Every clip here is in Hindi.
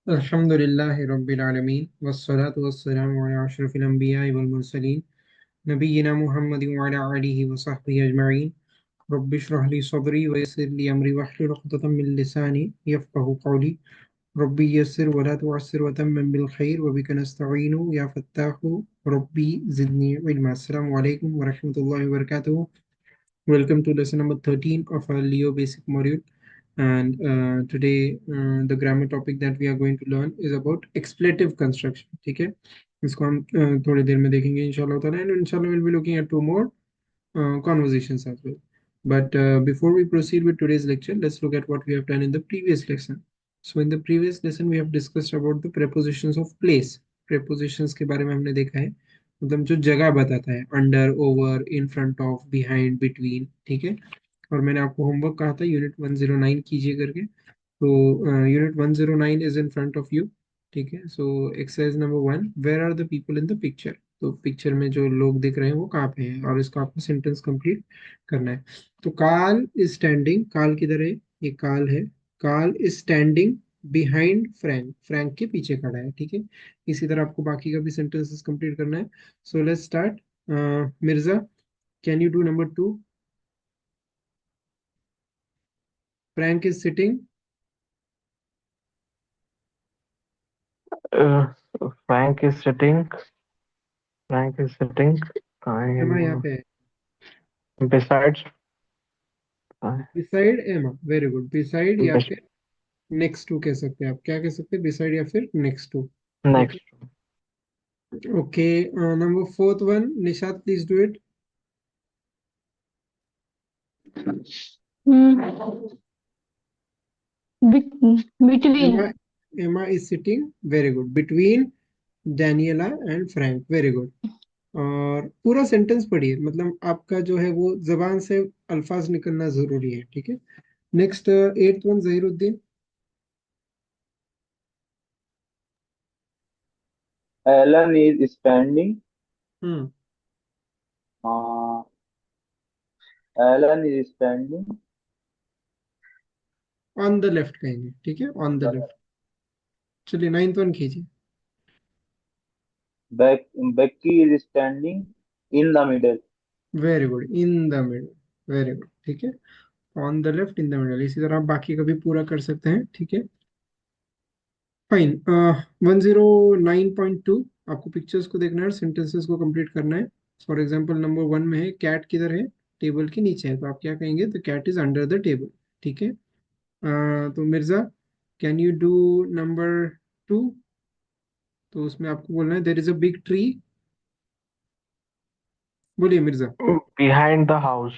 अल्हम्दुलिल्लाहि रब्बिल आलमीन वस्सलातु वस्सलामु अला अशरफिल अंबियाइ वल मुरसलीन नबिय्यिना मुहम्मदिन व अला आलिहि व सहबिहि अजमईन रब्बि इश्रह ली सदरी व यस्सिर ली अमरी वहलुल उक़दतम मिन लिसानी यफ़क़हू क़ौली रब्बी यस्सिर व ला तुअस्सिर व तम्मिम बिल खैर व बिका नस्तईनु या फत्ताहु रब्बी ज़िदनी इल्मा। अस्सलामु अलैकुम व रहमतुल्लाहि व बरकातुहू। Welcome to lesson number 13 of our Leo basic module. And today the grammar topic that we are going to learn is about expletive construction. ठीक है, इसको हम थोड़ी देर में देखेंगे इंशाल्लाह ताला, and inshallah we'll be looking at two more conversations as well. But before we proceed with today's lecture, let's look at what we have done in the previous lesson. So in the previous lesson we have discussed about the prepositions of place. Prepositions के बारे में हमने देखा है, मतलब जो जगह बताता है, under, over, in front of, behind, between. ठीक है, और मैंने आपको होमवर्क कहा था यूनिट 109 कीजिए करके, तो unit 109 is in front of you. ठीक है, so exercise number 1, where are the people in the picture. तो पिक्चर में जो लोग दिख रहे हैं वो कहाँ पे हैं, और इसको आपको सेंटेंस कंप्लीट करना है। तो काल इज स्टैंडिंग, काल किधर है, ये काल है। काल is standing behind Frank, Frank के पीछे खड़ा है। ठीक है, इसी तरह आपको बाकी का भी सेंटेंसेस कंप्लीट करना है। So let's start. Mirza, can you do number 2? Frank is sitting. Uh, Frank is sitting. Frank is sitting. I एमा यहाँ am पे है, besides. बिसाइड एमा। वेरी गुड, बिसाइड या Bes फिर नेक्स्ट टू कह सकते हैं, आप क्या कह सकते हैं, बिसाइड या फिर नेक्स्ट टू। ठीक next. है, okay. Number fourth one, Nishat please do it. Hmm. Emma, Between. Emma is sitting, very good, between Daniela and Frank, very good. और पूरा सेंटेंस पढ़िए, मतलब आपका जो है वो जबान से अल्फाज निकलना जरूरी है। ठीक है, next eighth one, Zahiruddin. Alan is standing. Hmm, Uh, Alan is standing on the left कहेंगे। ठीक है, on on the the left. चलिए नाइन्थ वन कीजिए। back. Becky is standing in the middle. Very good, in the middle, very good. ठीक है, on the left, in the middle. इसी तरह आप बाकी का भी पूरा कर सकते हैं। ठीक है, फाइन। 109.2, आपको पिक्चर्स को देखना है, सेंटेंसेस को कंप्लीट करना है। फॉर एग्जांपल नंबर 1 में है कैट किधर है, टेबल के नीचे है, तो आप क्या कहेंगे, the cat is under the table. ठीक है, तो Mirza, can you do number 2? तो उसमें आपको बोलना है there is a big tree. बोलिए Mirza. Behind the house.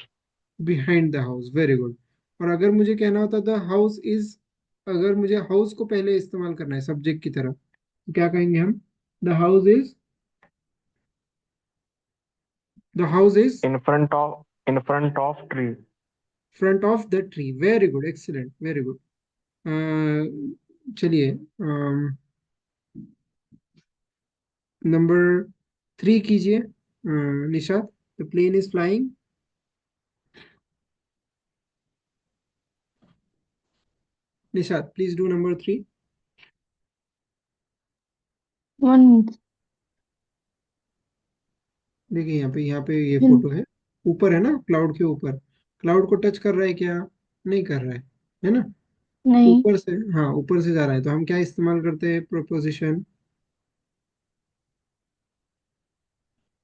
Behind the house, very good. और अगर मुझे कहना होता द हाउस इज, अगर मुझे हाउस को पहले इस्तेमाल करना है सब्जेक्ट की तरह, तो क्या कहेंगे हम, the house is, the house is In front of tree. Front of the tree, very good, excellent, very good. चलिए, नंबर 3 कीजिए। Nishat, the plane is flying. Nishat please do number 3। One. देखिए यहाँ पे ये Then. फोटो है, ऊपर है ना, क्लाउड के ऊपर। क्लाउड को टच कर रहा है क्या, नहीं कर रहा है ना। नहीं. ऊपर से, हाँ ऊपर से जा रहा है, तो हम क्या इस्तेमाल करते हैं, proposition,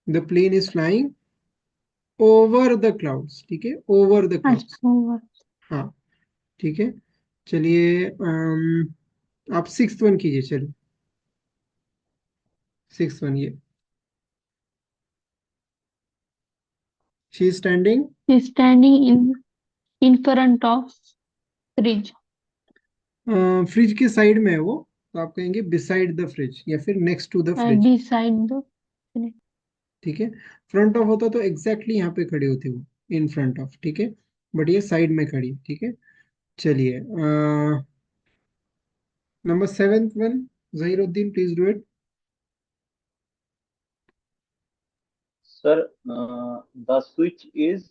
the plane is flying over the clouds. ठीक है, ओवर द क्लाउड्स। अच्छा हुआ. हाँ, ठीक है। चलिए, आप सिक्स वन कीजिए। चलिए सिक्स वन, ये she is standing. He's standing in front of fridge. Fridge के साइड में है वो, तो आप कहेंगे बिसाइड द फ्रिज या फिर next to the fridge. Beside the fridge. ठीक है, फ्रंट ऑफ होता तो एग्जैक्टली यहाँ पे खड़ी होती वो, इन फ्रंट ऑफ। ठीक है, बट ये साइड में खड़ी है। ठीक है, चलिए, number seventh one, Zahiruddin please do it. Sir, the switch is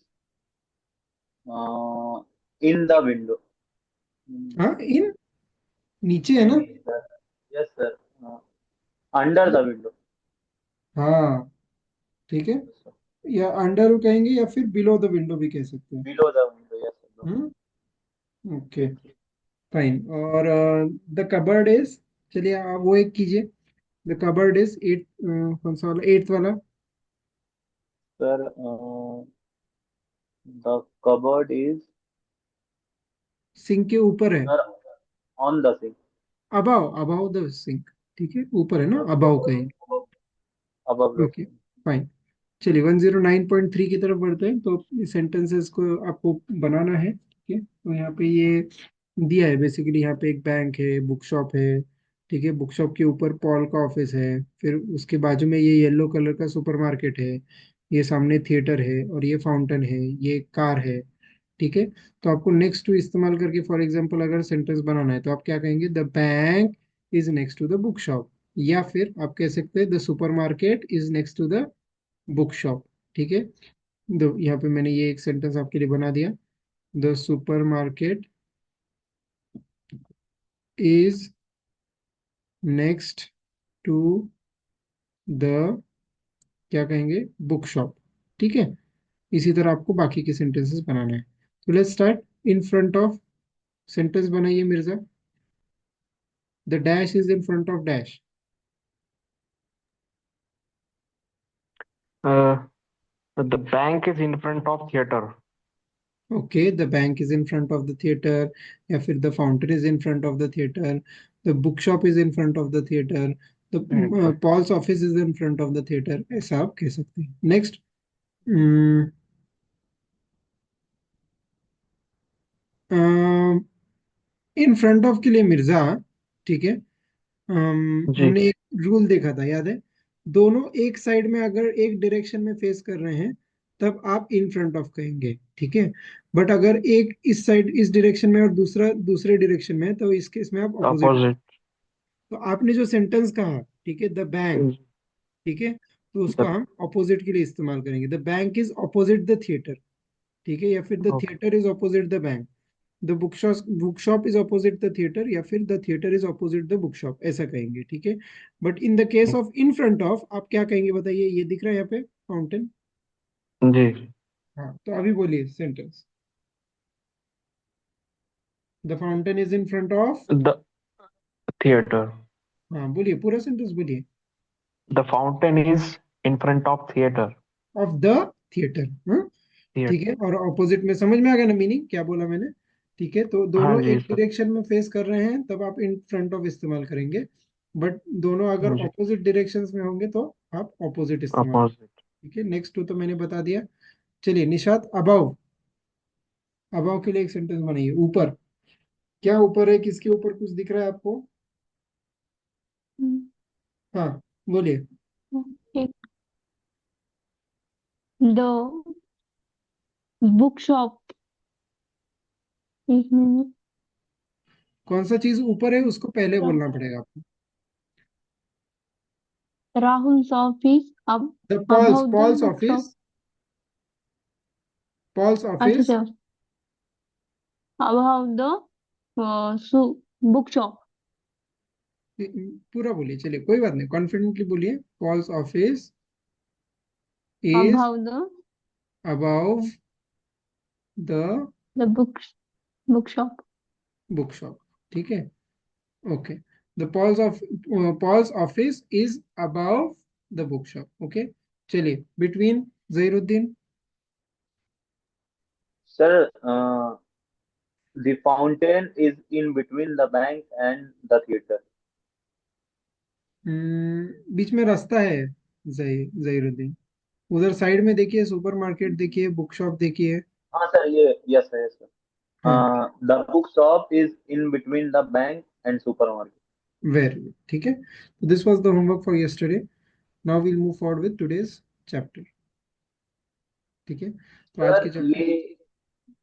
in the window. हाँ, इन, नीचे है ना, नहीं नहीं सर, अंडर द विंडो। हाँ ठीक है, या अंडर कहेंगे या फिर बिलो द विंडो भी कह सकते हैं। Below the window, yes. Okay fine. और द कबर्ड इज, चलिए आप वो एक कीजिए। द कबर्ड इज एट, कौन सा वाला, एट्थ वाला। Sir the cupboard is, sink के ऊपर है। Sir, on the sink. Above, above the sink. ठीक है, ऊपर है ना, अबाव कहेंगे। Above the okay sink. Fine. चलिए 109.3 की तरफ बढ़ते हैं। तो सेंटेंसेस को आपको बनाना है। ठीक है, तो यहाँ पे ये दिया है बेसिकली। यहाँ पे एक बैंक है, बुक शॉप है। ठीक है, बुक शॉप के ऊपर पॉल का ऑफिस है। फिर उसके बाजू में ये येलो कलर का सुपरमार्केट है। ये सामने थिएटर है और ये फाउंटेन है, ये कार है। ठीक है, तो आपको नेक्स्ट टू इस्तेमाल करके फॉर एग्जांपल अगर सेंटेंस बनाना है तो आप क्या कहेंगे, the bank is next to the book shop. या फिर आप कह सकते हैं the supermarket is next to the book shop. ठीक है, दो यहाँ पे मैंने ये एक सेंटेंस आपके लिए बना दिया। The supermarket is next to the, क्या कहेंगे, बुक शॉप। ठीक है, इसी तरह आपको बाकी के सेंटेंसेस बनाना है। तो let's start. In front of, sentence बनाइए Mirza. The dash is in front of dash. The bank is in front of theater. Okay, the bank is in front of the theatre, या फिर the fountain is in front of the theatre, the book shop is in front of the theatre, the Theater. Paul's office is in front of the theatre. ऐसा आप कह सकते हैं। नेक्स्ट, इन फ्रंट ऑफ के लिए मिर्जा, ठीक है, जी। हमने एक रूल देखा था, याद है? दोनों एक साइड में अगर एक डायरेक्शन में फेस कर रहे हैं तब आप इन फ्रंट ऑफ कहेंगे। ठीक है, बट अगर एक इस साइड इस डायरेक्शन में और दूसरा दूसरे डायरेक्शन में है तो इस केस में आप ऑपोजिट। Opposite. तो आपने जो सेंटेंस कहा, ठीक है, द बैंक, is ठीक है, तो उसको The हम ऑपोजिट के लिए इस्तेमाल करेंगे। The bank is opposite the theatre. ठीक है, या फिर the okay. Theatre is opposite the bank. The book shop is opposite the theatre, या फिर the theatre is opposite the book shop, ऐसा कहेंगे। ठीक है, but in the case of in front of आप क्या कहेंगे बताइए? ये दिख रहा है यहाँ पे फाउंटेन। जी। हाँ, तो अभी बोलिए sentence. The fountain is in front of. The theater. हाँ बोलिए, पूरा सेंटेंस बोलिए। The fountain is in front of theater. Of the theatre. हाँ Theater. ठीक है, और ऑपोजिट में समझ में आ गया ना मीनिंग क्या बोला मैंने? ठीक है, तो हाँ दोनों जी एक सर। डायरेक्शन में फेस कर रहे हैं तब आप इन फ्रंट ऑफ इस्तेमाल करेंगे। बट दोनों अगर जी। ऑपोजिट डायरेक्शंस में होंगे तो आप ऑपोजिट इस्तेमाल। Opposite. ठीक है, नेक्स्ट टू तो मैंने बता दिया। चलिए निशात, अबाव। अबाव के लिए एक सेंटेंस बनाइए। ऊपर, क्या ऊपर है, किसके ऊपर कुछ दिख रहा है आपको? हाँ बोलिए। The bookshop. एक मिनट. कौन सा चीज ऊपर है उसको पहले बोलना पड़ेगा आपको। Rahul's office the Paul's, above the Paul's bookshop. Office, Paul's अच्छा ऑफिस। अच्छा. Above the bookshop. पूरा बोलिए, चलिए कोई बात नहीं, कॉन्फिडेंटली बोलिए। पॉल्स office is Above the above the the bookshop. Book shop. ठीक है, ओके। द पॉल्स office is above the book shop. Okay, चलिए between, Zahiruddin. Sir the fountain is in between the bank and the theatre. बीच में रास्ता है, जहीरुद्दीन। उधर साइड में देखिए, सुपरमार्केट देखिए, बुक शॉप देखिए। हाँ सर, ये यस है सर। हाँ, the book shop is in between the bank and supermarket. Very good. ठीक है, तो this was the homework for yesterday. Now we'll move forward with today's chapter. ठीक है, तो आज के सर चैप्टर, ये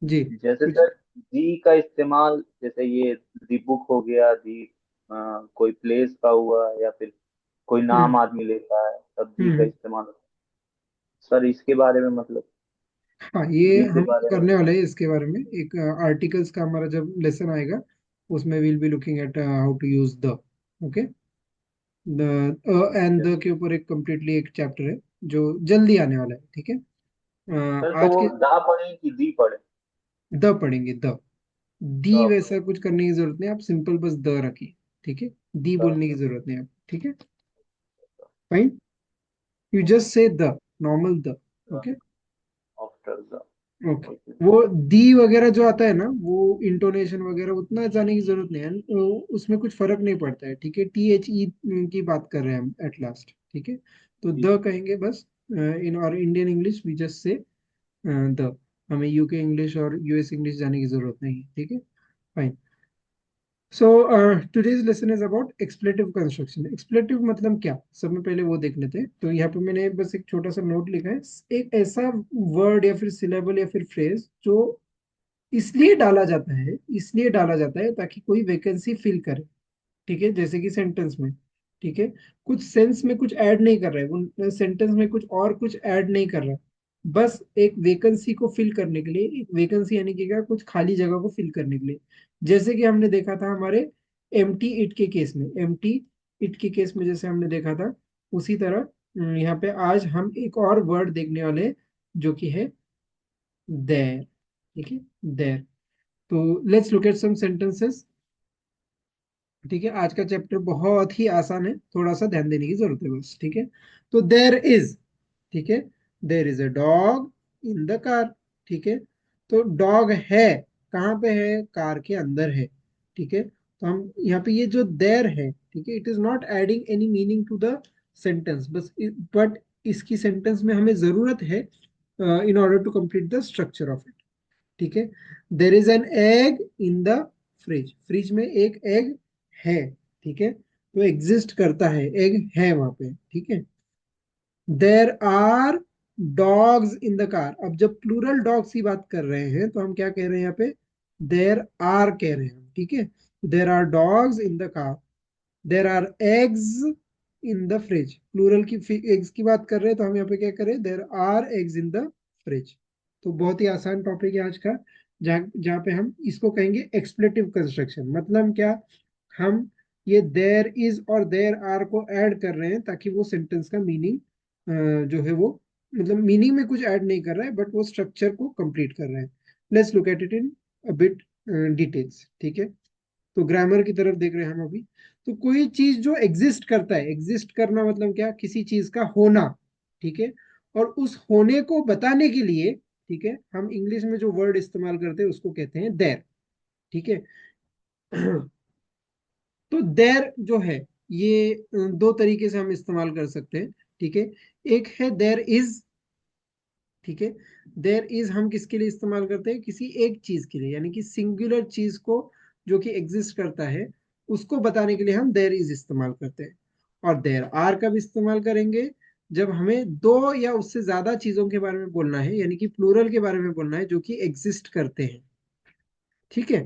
जी जैसे कुछ। सर दी का इस्तेमाल, जैसे ये दी बुक हो गया, दी कोई प्लेस का हुआ, या फिर कोई नाम हम्म आदमी लेता है तब दी का हम्म इस्तेमाल होता है। सर इसके बारे में मतलब हाँ, ये दी के हम बारे में। करने वाले हैं इसके बारे में। एक आर्टिकल्स का हमारा जब लेसन आएगा उसमें will be looking at how to use the. Okay, and the के ऊपर एक कंप्लीटली एक चैप्टर है जो जल्दी आने वाला है, ठीक है। सर तो आज वो के दा पढ़े कि दी पढ़े? द पढ़ेंगे, द। दी दा वैसा कुछ करने की जरूरत नहीं, आप सिंपल बस द रखिए, ठीक है। दी दा बोलने की जरूरत नहीं आप, ठीक है। Fine, you just say the, normal the. Okay. After the. Okay. Okay. वो दी वगैरह जो आता है ना, वो इंटोनेशन वगैरह उतना जाने की जरूरत नहीं है, उसमें कुछ फर्क नहीं पड़ता है, ठीक है। THE की बात कर रहे हैं हम एट लास्ट, ठीक है। तो जी। द कहेंगे बस। In our Indian English we just say the. हमें UK इंग्लिश और US इंग्लिश जाने की जरूरत नहीं है, ठीक है। Fine. So today's lesson is about expletive construction. Expletive मतलब क्या, सब में पहले वो देख लेते हैं। तो यहाँ पे मैंने बस एक छोटा सा नोट लिखा है, एक ऐसा वर्ड या फिर सिलेबल या फिर फ्रेज जो इसलिए डाला जाता है, इसलिए डाला जाता है ताकि कोई वैकेंसी फिल करे, ठीक है। जैसे कि सेंटेंस में, ठीक है, कुछ सेंस में कुछ ऐड नहीं कर रहा है वो सेंटेंस में, कुछ और कुछ ऐड नहीं कर रहा है, बस एक वैकेंसी को फिल करने के लिए, एक वैकेंसी यानी कि क्या, कुछ खाली जगह को फिल करने के लिए। जैसे कि हमने देखा था हमारे एम्प्टी इट के केस में, एम्प्टी इट के केस में जैसे हमने देखा था, उसी तरह यहाँ पे आज हम एक और वर्ड देखने वाले हैं जो कि है देयर, ठीक है, देयर। तो let's look at some sentences, ठीक है। आज का चैप्टर बहुत ही आसान है, थोड़ा सा ध्यान देने की जरूरत है बस, ठीक है। तो देयर इज, ठीक है, there is a dog in the car, ठीक है। तो डॉग है, कहाँ पे है, कार के अंदर है, ठीक है। तो हम यहाँ पे ये जो देयर है, ठीक है, it is not adding any meaning to the sentence, बस बट इसकी सेंटेंस में हमें जरूरत है in order to complete the structure of it, ठीक है। There is an egg in the fridge, fridge में एक एग है, ठीक है। तो एग्जिस्ट करता है, एग है वहां पे, ठीक है। There are dogs in the car, अब जब प्लूरल डॉग्स की बात कर रहे हैं तो हम क्या कह रहे हैं यहाँ पे, देर आर कह रहे हैं, ठीक है। There are dogs in the car, there are eggs in the fridge, plural की एग्स की बात कर रहे हैं तो हम यहाँ पे क्या करें, there are eggs in the fridge. तो बहुत ही आसान टॉपिक है आज का, जहाँ जहाँ पे हम इसको कहेंगे एक्सप्लेटिव कंस्ट्रक्शन। मतलब क्या, हम ये देर इज और देर आर को ऐड कर रहे हैं ताकि वो सेंटेंस का मीनिंग जो है वो, मतलब मीनिंग में कुछ ऐड नहीं कर रहा है बट वो स्ट्रक्चर को कंप्लीट कर रहे हैं। Let's look at it in a bit details, ठीक है। तो ग्रामर की तरफ देख रहे हैं हम अभी। तो कोई चीज जो एग्जिस्ट करता है, एग्जिस्ट करना मतलब क्या, किसी चीज का होना, ठीक है। और उस होने को बताने के लिए, ठीक है, हम इंग्लिश में जो वर्ड इस्तेमाल करते हैं उसको कहते हैं देयर, ठीक है। तो देयर जो है ये दो तरीके से हम इस्तेमाल कर सकते हैं, ठीक है। एक है देयर इज, ठीक है। देयर इज हम किसके लिए इस्तेमाल करते हैं, किसी एक चीज के लिए, यानी कि सिंगुलर चीज को जो कि एग्जिस्ट करता है उसको बताने के लिए हम देयर इज इस्तेमाल करते हैं। और देयर आर कब इस्तेमाल करेंगे, जब हमें दो या उससे ज्यादा चीजों के बारे में बोलना है, यानी कि प्लूरल के बारे में बोलना है जो कि एग्जिस्ट करते हैं, ठीक है।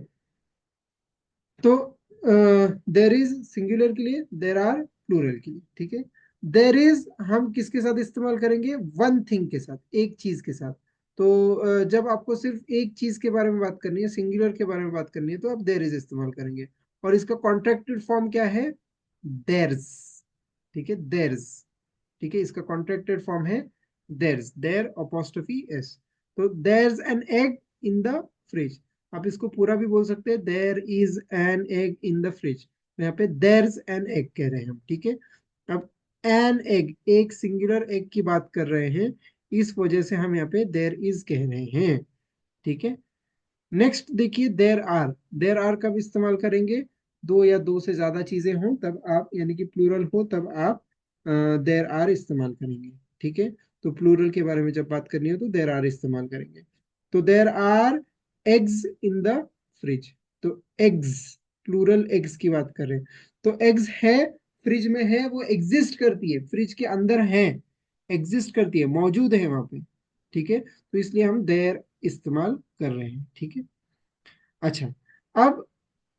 तो देर इज सिंगुलर के लिए, देर आर प्लूरल के लिए, ठीक है। देर इज हम किसके साथ इस्तेमाल करेंगे, वन थिंग के साथ, एक चीज के साथ। तो जब आपको सिर्फ एक चीज के बारे में बात करनी है, सिंगुलर के बारे में बात करनी है, तो आप देर इज इस्तेमाल करेंगे। और इसका कॉन्ट्रैक्टेड फॉर्म क्या है, देर्स, ठीक है, देर्स, ठीक है। इसका कॉन्ट्रैक्टेड फॉर्म है देर्स, देर अपोस्ट्रोफी एस। तो there's N egg in the fridge, आप इसको पूरा भी बोल सकते हैं, देर is an egg in the fridge. यहाँ पे देर्स एन एग कह रहे हैं हम, ठीक है। अब एन एग, एक सिंगुलर एग की बात कर रहे हैं, इस वजह से हम यहाँ पे देर इज कह रहे हैं, ठीक है। नेक्स्ट देखिए, देर आर कब इस्तेमाल करेंगे, दो या दो से ज्यादा चीजें हों तब आप, यानी कि प्लूरल हो तब आप देर आर इस्तेमाल करेंगे, ठीक है। तो प्लूरल के बारे में जब बात करनी हो तो देर आर इस्तेमाल करेंगे। तो there are eggs in the fridge, तो एग्स, प्लूरल एग्स की बात कर रहे हैं। तो एग्स है, फ्रिज में है, वो एग्जिस्ट करती है, फ्रिज के अंदर है, एग्जिस्ट करती है, मौजूद है वहां पे, ठीक है। तो इसलिए हम देर इस्तेमाल कर रहे हैं, ठीक है। अच्छा, अब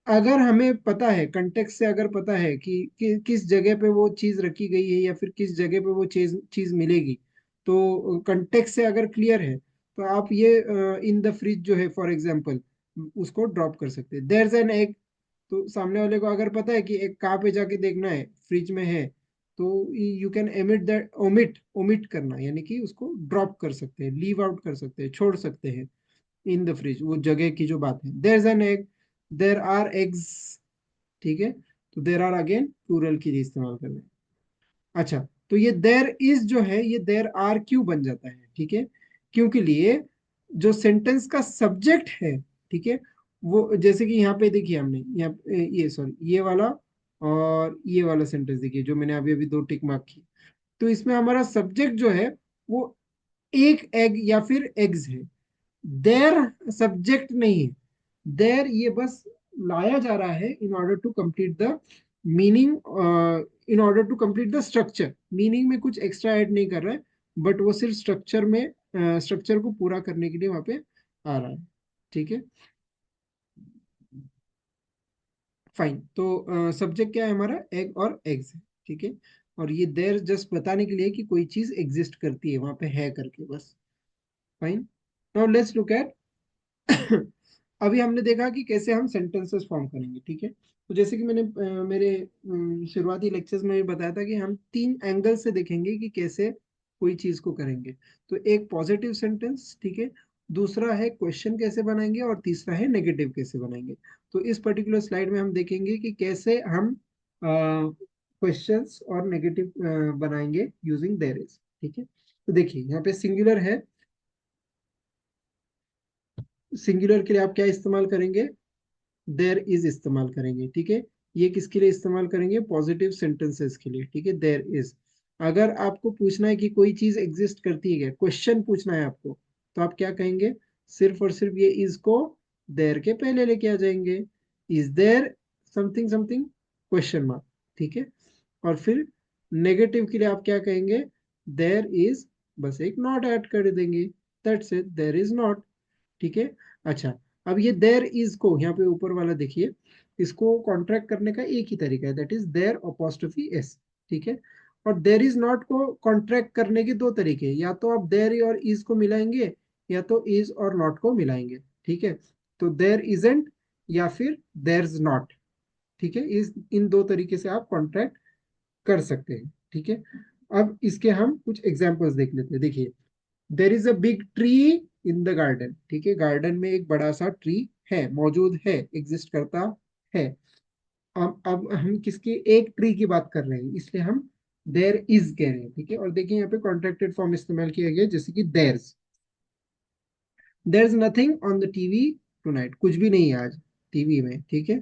अगर हमें पता है, कंटेक्स्ट से अगर पता है कि किस जगह पे वो चीज रखी गई है या फिर किस जगह पे वो चीज चीज मिलेगी, तो कंटेक्स्ट से अगर क्लियर है तो आप ये इन द फ्रिज जो है फॉर एग्जांपल उसको ड्रॉप कर सकते हैं। देयर इज एन एग, तो सामने वाले को अगर पता है कि एक कहाँ पे जाके देखना है, फ्रिज में है, तो you can emit that, omit, omit करना यानी कि उसको ड्रॉप कर सकते हैं, लीव आउट कर सकते हैं, छोड़ सकते हैं इन द फ्रिज, वो जगह की जो बात है। There is an egg, there are eggs, ठीक है। तो देयर आर अगेन प्लूरल के लिए इस्तेमाल करना है। अच्छा, तो ये देयर इज जो है ये देयर आर क्यों बन जाता है, ठीक है, क्योंकि लिए जो सेंटेंस का सब्जेक्ट है, ठीक है, वो जैसे कि यहाँ पे देखिए हमने यहाँ ये सॉरी ये वाला और ये वाला सेंटेंस देखिए जो मैंने अभी अभी दो टिक मार्क की, तो इसमें हमारा सब्जेक्ट जो है वो एक एग या फिर एग्स है। देयर सब्जेक्ट नहीं है, देयर ये बस लाया जा रहा है in order to complete the meaning, in order to complete the structure, meaning में कुछ एक्स्ट्रा ऐड नहीं कर रहा है, बट वो सिर्फ स्ट्रक्चर में, स्ट्रक्चर को पूरा करने के लिए वहां पे आ रहा है, ठीक है। फाइन, तो सब्जेक्ट क्या है हमारा, एग और एग्स है, ठीक है। और ये देयर जस्ट बताने के लिए कि कोई चीज एग्जिस्ट करती है वहां पे है करके, बस। Fine, now let's look eight अभी हमने देखा कि कैसे हम सेंटेंसेस फॉर्म करेंगे, ठीक है। तो जैसे कि मैंने मेरे शुरुआती लेक्चर्स में भी बताया था कि हम तीन एंगल से देखेंगे कि कैसे कोई चीज को करेंगे। तो एक पॉजिटिव सेंटेंस, ठीक है, दूसरा है क्वेश्चन कैसे बनाएंगे, और तीसरा है नेगेटिव कैसे बनाएंगे। तो इस पर्टिकुलर स्लाइड में हम देखेंगे कि कैसे हम क्वेश्चंस और नेगेटिव बनाएंगे यूजिंग देयर इज, ठीक है। तो देखिए यहाँ पे सिंगुलर है, सिंगुलर के लिए आप क्या इस्तेमाल करेंगे, देयर इज इस्तेमाल करेंगे, ठीक है। ये किसके लिए इस्तेमाल करेंगे, पॉजिटिव सेंटेंसेस के लिए, ठीक है, देयर इज। अगर आपको पूछना है कि कोई चीज एग्जिस्ट करती है क्या, क्वेश्चन पूछना है आपको, तो आप क्या कहेंगे, सिर्फ और सिर्फ ये इज को देयर के पहले लेके आ जाएंगे, is there something something, question mark, ठीक है। और फिर नेगेटिव के लिए आप क्या कहेंगे, देयर इज, बस एक नॉट ऐड कर देंगे, that's it, there is not, ठीक है। अच्छा, अब ये देयर इज को यहाँ पे ऊपर वाला देखिए, इसको कॉन्ट्रैक्ट करने का एक ही तरीका है, that is there apostrophe S, ठीक है। और देयर इज नॉट को कॉन्ट्रैक्ट करने के दो तरीके हैं, या तो आप देयर और इज को मिलाएंगे, या तो इज और नॉट को मिलाएंगे, ठीक है। तो देयर इजेंट या फिर देयर नॉट, ठीक है, इस इन दो तरीके से आप कॉन्ट्रैक्ट कर सकते हैं, ठीक है। अब इसके हम कुछ एग्जाम्पल्स देख लेते हैं। देखिए, देर is a big tree in the garden, ठीक है, गार्डन में एक बड़ा सा ट्री है, मौजूद है, एग्जिस्ट करता है। अब हम किसकी, एक ट्री की बात कर रहे हैं, इसलिए हम देर इज कह रहे हैं, ठीक है। और देखिए यहाँ पे कॉन्ट्रैक्टेड फॉर्म इस्तेमाल किया गया, जैसे कि there is nothing on the TV tonight, कुछ भी नहीं है आज टीवी में, ठीक है।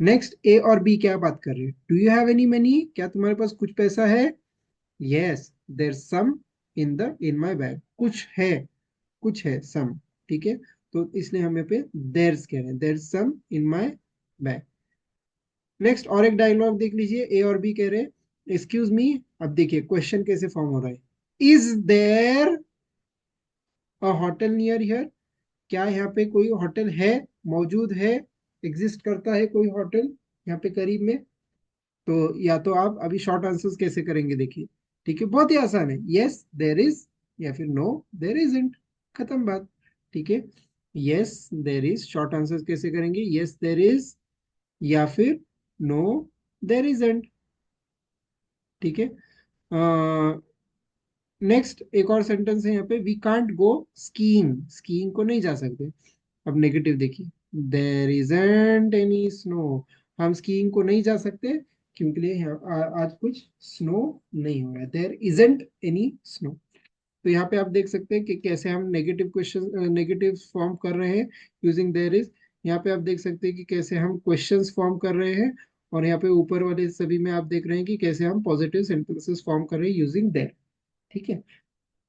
नेक्स्ट, ए और बी क्या बात कर रहे हैं, do you have any money, क्या तुम्हारे पास कुछ पैसा है, yes there some in the in my bag, कुछ है, कुछ है, सम, ठीक है। तो इसलिए हम यहाँ पे देर्स कह रहे हैं, देर some in my bag. Next, और एक डायलॉग देख लीजिए, ए और बी कह रहे हैं, एक्सक्यूज मी। अब देखिए क्वेश्चन कैसे फॉर्म हो रहा है, is there a hotel near here, क्या यहाँ पे कोई होटल है, मौजूद है, एग्जिस्ट करता है कोई होटल यहाँ पे करीब में। तो या तो आप अभी शॉर्ट आंसर्स कैसे करेंगे देखिए, ठीक है, बहुत ही आसान है, यस देर इज, या फिर नो देर इजंट, खत्म बात, ठीक है। Yes there is, short answers कैसे करेंगे, यस देर इज, या फिर नो देर इजंट, ठीक है। नेक्स्ट, एक और सेंटेंस है यहाँ पे, we can't go skiing, skiing को नहीं जा सकते। अब नेगेटिव देखिए, देर इजंट एनी स्नो, हम स्कीइंग को नहीं जा सकते क्योंकि लिए यहाँ आज कुछ स्नो नहीं हो रहा है, देर इजंट एनी स्नो। तो यहाँ पे आप देख सकते हैं कि कैसे हम नेगेटिव क्वेश्चन, नेगेटिव फॉर्म कर रहे हैं यूजिंग देर इज। यहाँ पे आप देख सकते हैं कि कैसे हम क्वेश्चंस फॉर्म कर रहे हैं, और यहाँ पे ऊपर वाले सभी में आप देख रहे हैं कि कैसे हम पॉजिटिव सेंटेंसेस फॉर्म कर रहे हैं यूजिंग देर, ठीक है।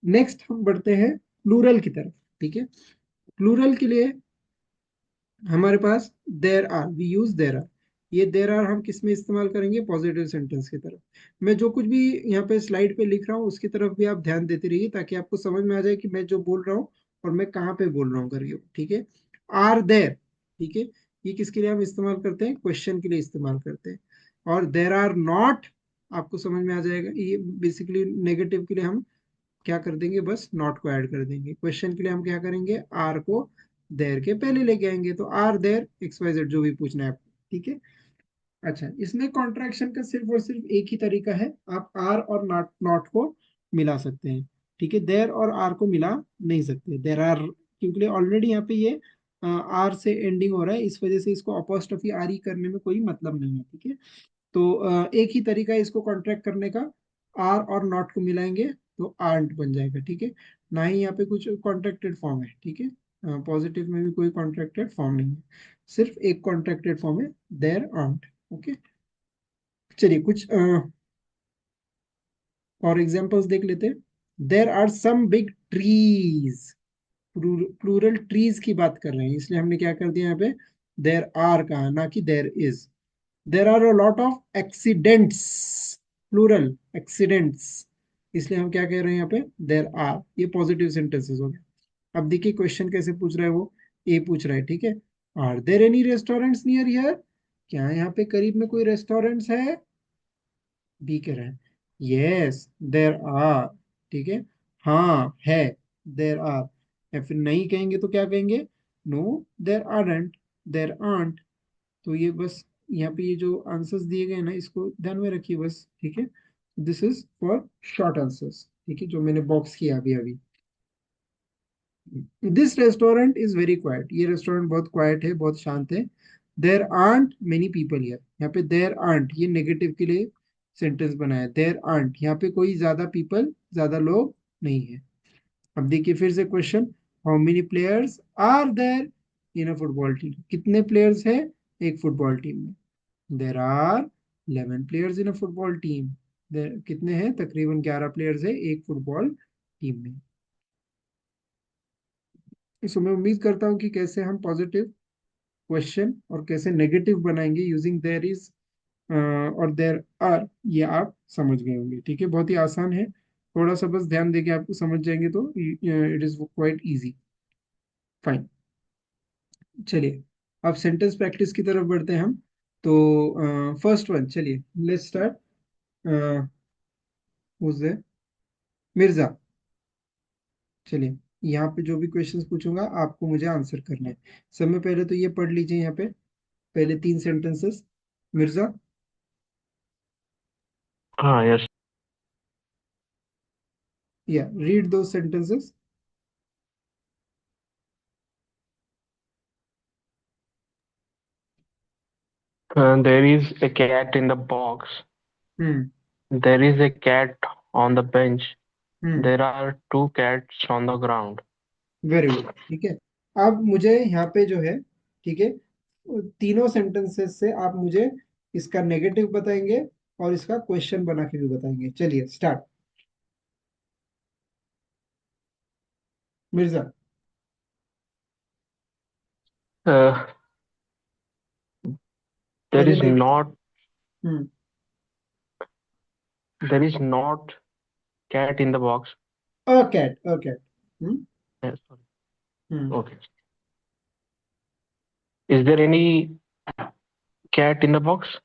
नेक्स्ट हम बढ़ते हैं प्लूरल की तरफ, ठीक है। प्लूरल के लिए हमारे पास there are, we use there are. ये देर आर हम किस में इस्तेमाल करेंगे, पॉजिटिव सेंटेंस की तरफ। मैं जो कुछ भी यहाँ पे स्लाइड पे लिख रहा हूँ उसकी तरफ भी आप ध्यान देते रहिए, ताकि आपको समझ में आ जाए कि मैं जो बोल रहा हूँ और मैं कहाँ पे बोल रहा हूँ करके, ठीक है। आर देर, ठीक है, ये किसके लिए हम इस्तेमाल करते हैं, क्वेश्चन के लिए इस्तेमाल करते हैं। और देर आर नॉट, आपको समझ में आ जाएगा, ये बेसिकली नेगेटिव के लिए हम क्या कर देंगे, बस नॉट को ऐड कर देंगे। क्वेश्चन के लिए हम क्या करेंगे, आर को देर के पहले लेके आएंगे, तो are there X Y Z जो भी पूछना है आपको, ठीक है। अच्छा, इसमें कॉन्ट्रैक्शन का सिर्फ और सिर्फ एक ही तरीका है, आप आर और नॉट नॉट को मिला सकते हैं। ठीक है, देर और आर को मिला नहीं सकते, देर आर, क्योंकि ऑलरेडी यहाँ पे ये आर से एंडिंग हो रहा है, इस वजह से इसको अपोस्ट्रोफी आर ई करने में कोई मतलब नहीं है। ठीक है, तो एक ही तरीका है इसको कॉन्ट्रैक्ट करने का, आर और नॉट को मिलाएंगे तो आर्ट बन जाएगा। ठीक है, ना ही यहाँ पे कुछ कॉन्ट्रैक्टेड फॉर्म है। ठीक है, पॉजिटिव में भी कोई कॉन्ट्रैक्टेड फॉर्म नहीं है, सिर्फ एक कॉन्ट्रैक्टेड फॉर्म है, देयर आर्ट। ओके, चलिए कुछ और एग्जांपल्स देख लेते हैं। There are some big trees, plural trees की बात कर रहे हैं, इसलिए हमने क्या कर दिया यहाँ पे, देर आर कहा, ना कि there is. There are a lot of accidents, plural accidents, इसलिए हम क्या कह रहे हैं यहाँ पे, देर आर। ये पॉजिटिव सेंटेंसेस हो गए। अब देखिए क्वेश्चन कैसे पूछ रहा है वो, ए पूछ रहा है। ठीक है, are there any restaurants near here, क्या यहाँ पे करीब में कोई रेस्टोरेंट्स है? बी कह रहा है यस देर आर। ठीक है, हाँ है, देर आर। या फिर नहीं कहेंगे तो क्या कहेंगे, नो देर आरंट, देर आंट। तो ये बस यहाँ पे ये जो आंसर्स दिए गए ना, इसको ध्यान में रखिए बस। ठीक है, this is for short answers. ठीक है, जो मैंने बॉक्स किया अभी अभी। This restaurant is very quite, ये रेस्टोरेंट बहुत क्वाइट है, बहुत शांत है। देर आंट मेनी पीपल हियर, यहाँ पे देर आंट ये नेगेटिव के लिए सेंटेंस बनाया, देर आंट यहाँ पे कोई ज्यादा पीपल, ज्यादा लोग नहीं है। अब देखिए फिर से question, how many players are there in a football team, कितने प्लेयर्स है एक फुटबॉल टीम में? There are 11 players in a football team, कितने हैं, तकरीबन 11 प्लेयर्स है एक फुटबॉल टीम में। सो मैं उम्मीद करता हूँ कि कैसे हम पॉजिटिव क्वेश्चन और कैसे नेगेटिव बनाएंगे यूजिंग देयर इज और देयर आर, ये आप समझ गए होंगे। ठीक है, बहुत ही आसान है, थोड़ा सा बस ध्यान देके आपको समझ जाएंगे तो it is quite easy. Fine, चलिए अब सेंटेंस प्रैक्टिस की तरफ बढ़ते हैं हम। तो फर्स्ट वन, चलिए लेट्स स्टार्ट। मिर्जा, चलिए यहाँ पे जो भी क्वेश्चंस पूछूंगा आपको मुझे आंसर करना है। सबसे पहले तो ये पढ़ लीजिए यहाँ पे, पहले 3 सेंटेंसेस। मिर्जा, हाँ, यस। या रीड दो sentences. There is a cat in the box. Hmm There is a cat on the bench. Hmm There are two cats on the ground. Very good. ठीक है, अब मुझे यहाँ पे जो है, ठीक है, तीनों सेंटेंसेस से आप मुझे इसका नेगेटिव बताएंगे और इसका क्वेश्चन बना के भी बताएंगे। चलिए स्टार्ट। मिर्जा, Uh, there पहले is negative. not hmm there is not cat in the box. A cat, a cat. Hmm Yes, sorry. Hmm Okay. Is there any cat in the box?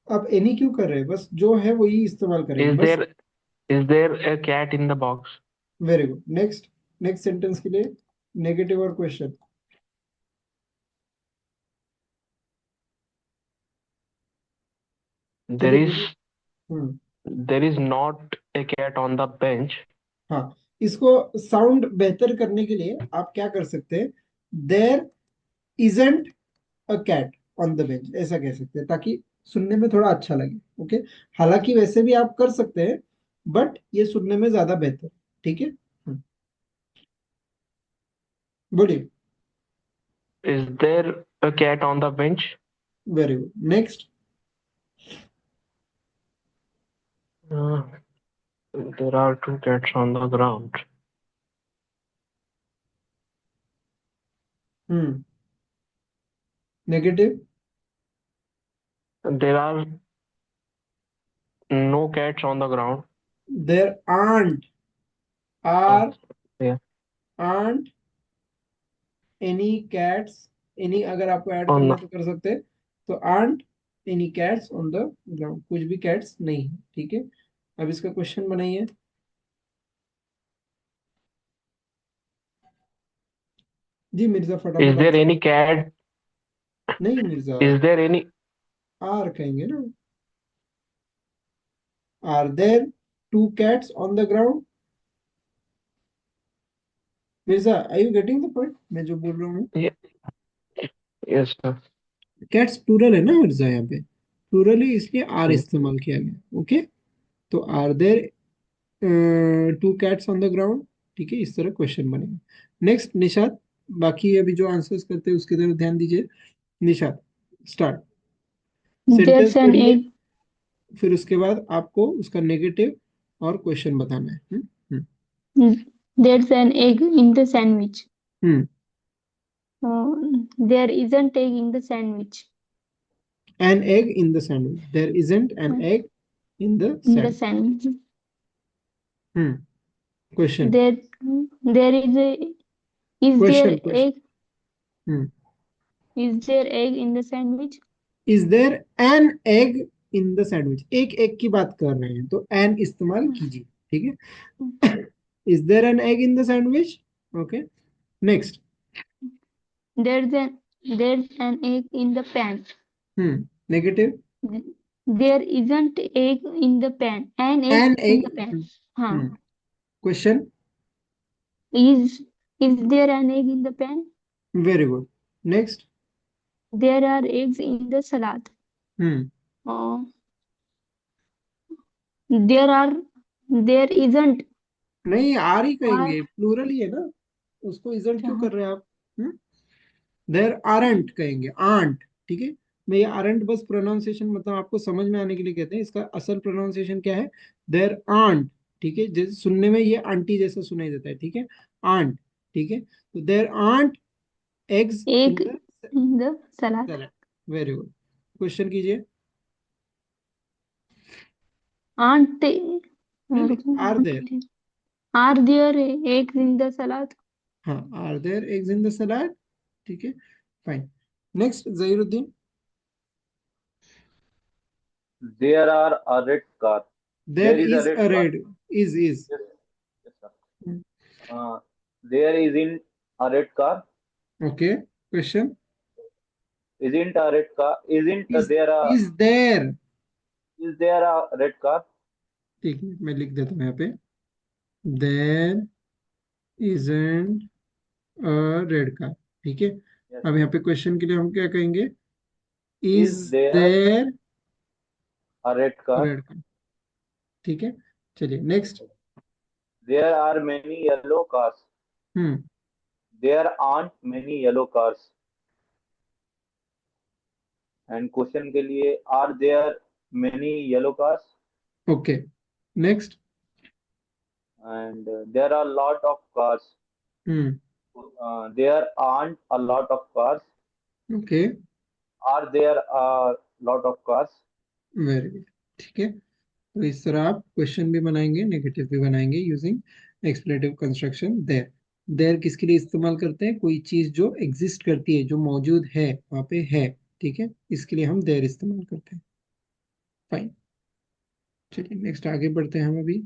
आप एनी क्यों कर रहे हैं, बस जो है वही इस्तेमाल करेंगे Is बस। there is there a cat in the box? Very good, next. Next sentence के लिए नेगेटिव और क्वेश्चन। There चलिए is मुझे, हम्म there is not a cat on the bench. हाँ, इसको साउंड बेहतर करने के लिए आप क्या कर सकते हैं, there isn't a cat on the bench, ऐसा कह सकते हैं ताकि सुनने में थोड़ा अच्छा लगे। ओके, हालांकि वैसे भी आप कर सकते हैं, बट ये सुनने में ज्यादा बेहतर। ठीक है, बोलिए। Is there a cat on the bench? Very good, next. Uh, there are two cats on the ground. Hmm negative. There are no cats on the ground. There aren't, Oh, are yeah. Aren't any cats, any अगर आपको ऐड On करना the, है तो कर सकते हैं, तो aren't any cats on the ground, कुछ भी कैट्स नहीं है। ठीक है, अब इसका क्वेश्चन बनाइए। जी मिर्जा, is फटाफट there आंसर। any cat? नहीं Mirza, Is there any? Are कहेंगे ना। Are there two cats on the ground? Mirza, are you getting the point मैं जो बोल रहा हूँ? Ye- Yes, sir. Cats plural है ना मिर्जा, यहाँ पे प्लूरल है इसलिए आर Hmm. इस्तेमाल किया गया। ओके, तो are there two cats on the ground, ठीक है, इस तरह क्वेश्चन बनेगा। नेक्स्ट निशाद, बाकी अभी जो आंसर्स करते हैं उसकी तरफ ध्यान दीजिए। Nishad, start. Sentence There's an पढ़िए, egg. फिर उसके बाद आपको उसका नेगेटिव और क्वेश्चन बताना है। There's an egg in the sandwich. Hmm There isn't egg in the sandwich. An egg in the sandwich. There isn't an egg in the In the sandwich. sandwich. Question. There is a is there Question. egg Hmm. is there egg in the sandwich? Is there an egg in the sandwich? एक egg की बात कर रहे हैं तो an इस्तेमाल कीजिए, ठीक है। Is there an egg in the sandwich? Okay. Next. There's an egg in the pan. Negative. There isn't egg in the pan. An egg An in egg. the pan. Question. Is there an egg in the pan? Very good. Next. There are eggs in the salad. Hmm. There isn't. नहीं, आर ही Are कहेंगे, प्लूरल ही है ना, उसको इजंट क्यों कर हाँ, रहे हैं आप? देर आरंट कहेंगे, आंट, ठीक है। मैं ये आरंट बस प्रोनाउंसिएशन मतलब आपको समझ में आने के लिए कहते हैं, इसका असल प्रोनाउंसिएशन क्या है? देर आंट, ठीक है, जैसे सुनने में ये आंटी जैसा सुनाई देता है, ठीक है, आंट, ठीक है। तो there aren't eggs in egg the in the salad. Salad. Very good, question कीजिए। Aren't are there, are there eggs in the salad? हाँ, are there eggs in the salad, ठीक है, fine. Next, Zahiruddin. There are a red car. There There is a is red a car. Red, is. Yes, yes, sir. There isn't a red car. Okay, question. Isn't a red car. Isn't is there a is there, is there a red car? एक मिनट मैं लिख देता हूँ यहाँ पे। देर इजंट अ रेड कार, ठीक है। Yes. अब यहाँ पे क्वेश्चन के लिए हम क्या कहेंगे? Is Is there there a red car? Red car, ठीक है। चलिए next. There are many yellow cars. Hmm There aren't many yellow cars. And question के लिए are there many yellow cars? Okay, next. And there are lot of cars. Hmm There aren't a lot of cars. Okay, Are there a lot of cars? Very good, ठीक है। तो इस तरह आप क्वेश्चन भी बनाएंगे, नेगेटिव भी बनाएंगे यूजिंग एक्सप्लेनेटिव कंस्ट्रक्शन। देर, देर किसके लिए इस्तेमाल करते हैं? कोई चीज जो एग्जिस्ट करती है, जो मौजूद है, वहां पे है, ठीक है, इसके लिए हम देर इस्तेमाल करते हैं। फाइन, चलिए नेक्स्ट आगे बढ़ते हैं हम अभी।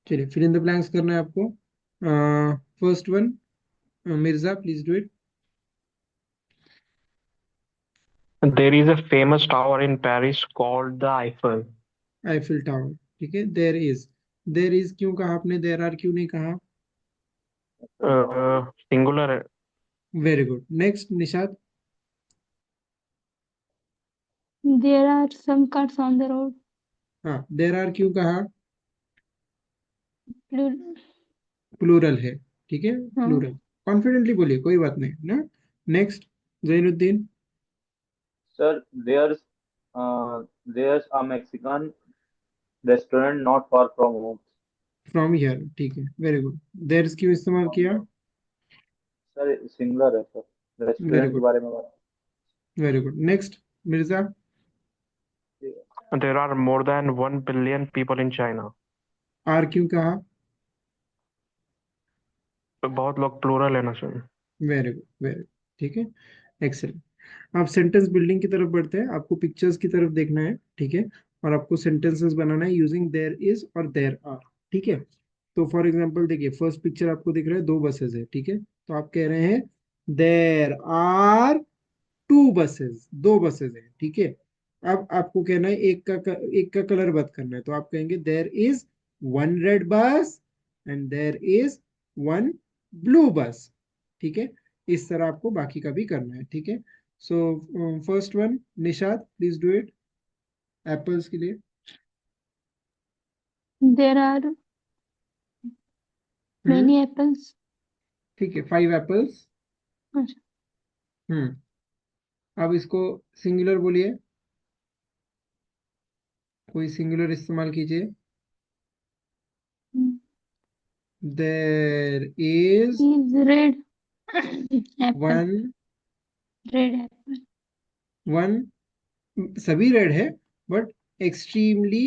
चलिए, फिल इन द ब्लैंक्स करना है आपको। First one, Mirza please do it. There is a famous tower in Paris called the Eiffel. Eiffel tower, ठीक है। देर इज क्यों कहा आपने, देर आर क्यों नहीं कहा? Singular. Very good, next Nishad. There are some cars on the road. हाँ, देर आर क्यों कहा? Plur- प्लूरल है, ठीक है, हाँ, प्लूरल। कॉन्फिडेंटली बोलिए, कोई बात नहीं ना। Next, Zainuddin. Sir, there's a Mexican restaurant not far from home. From here, ठीक है, वेरी गुड। देर क्यों इस्तेमाल किया? सर सिंगलर है सर, वेरी रेस्टोरेंट के गुड, बारे में बात। Very good, next, Mirza. There are more than 1 billion people in China. Are क्यों कहा? तो बहुत लोग प्लूरल है ना sir. Very good, very good, ठीक है, एक्सेलेंट। आप सेंटेंस बिल्डिंग की तरफ बढ़ते हैं, आपको पिक्चर्स की तरफ देखना है, ठीक है, और आपको सेंटेंसेस बनाना है यूजिंग देयर इज और देयर आर, ठीक है। तो फॉर एग्जांपल देखिए, फर्स्ट पिक्चर आपको दिख रहा है, दो बसेस है, ठीक है, तो आप कह रहे हैं देयर आर टू बसेस, दो बसेस हैं, ठीक है। अब आपको कहना है एक का कलर बात करना है, तो आप कहेंगे there is one red bus and there is one blue bus, ठीक है। इस तरह आपको बाकी का भी करना है, ठीक है। So first one, Nishad please do it, apples के लिए। There are hmm, many apples. ठीक है, 5 एप्पल्स। अच्छा, हम्म, अब इसको सिंगुलर बोलिए, कोई सिंगुलर इस्तेमाल कीजिए। There is is red apple. One, Red apple. One, सभी रेड है, बट एक्सट्रीमली,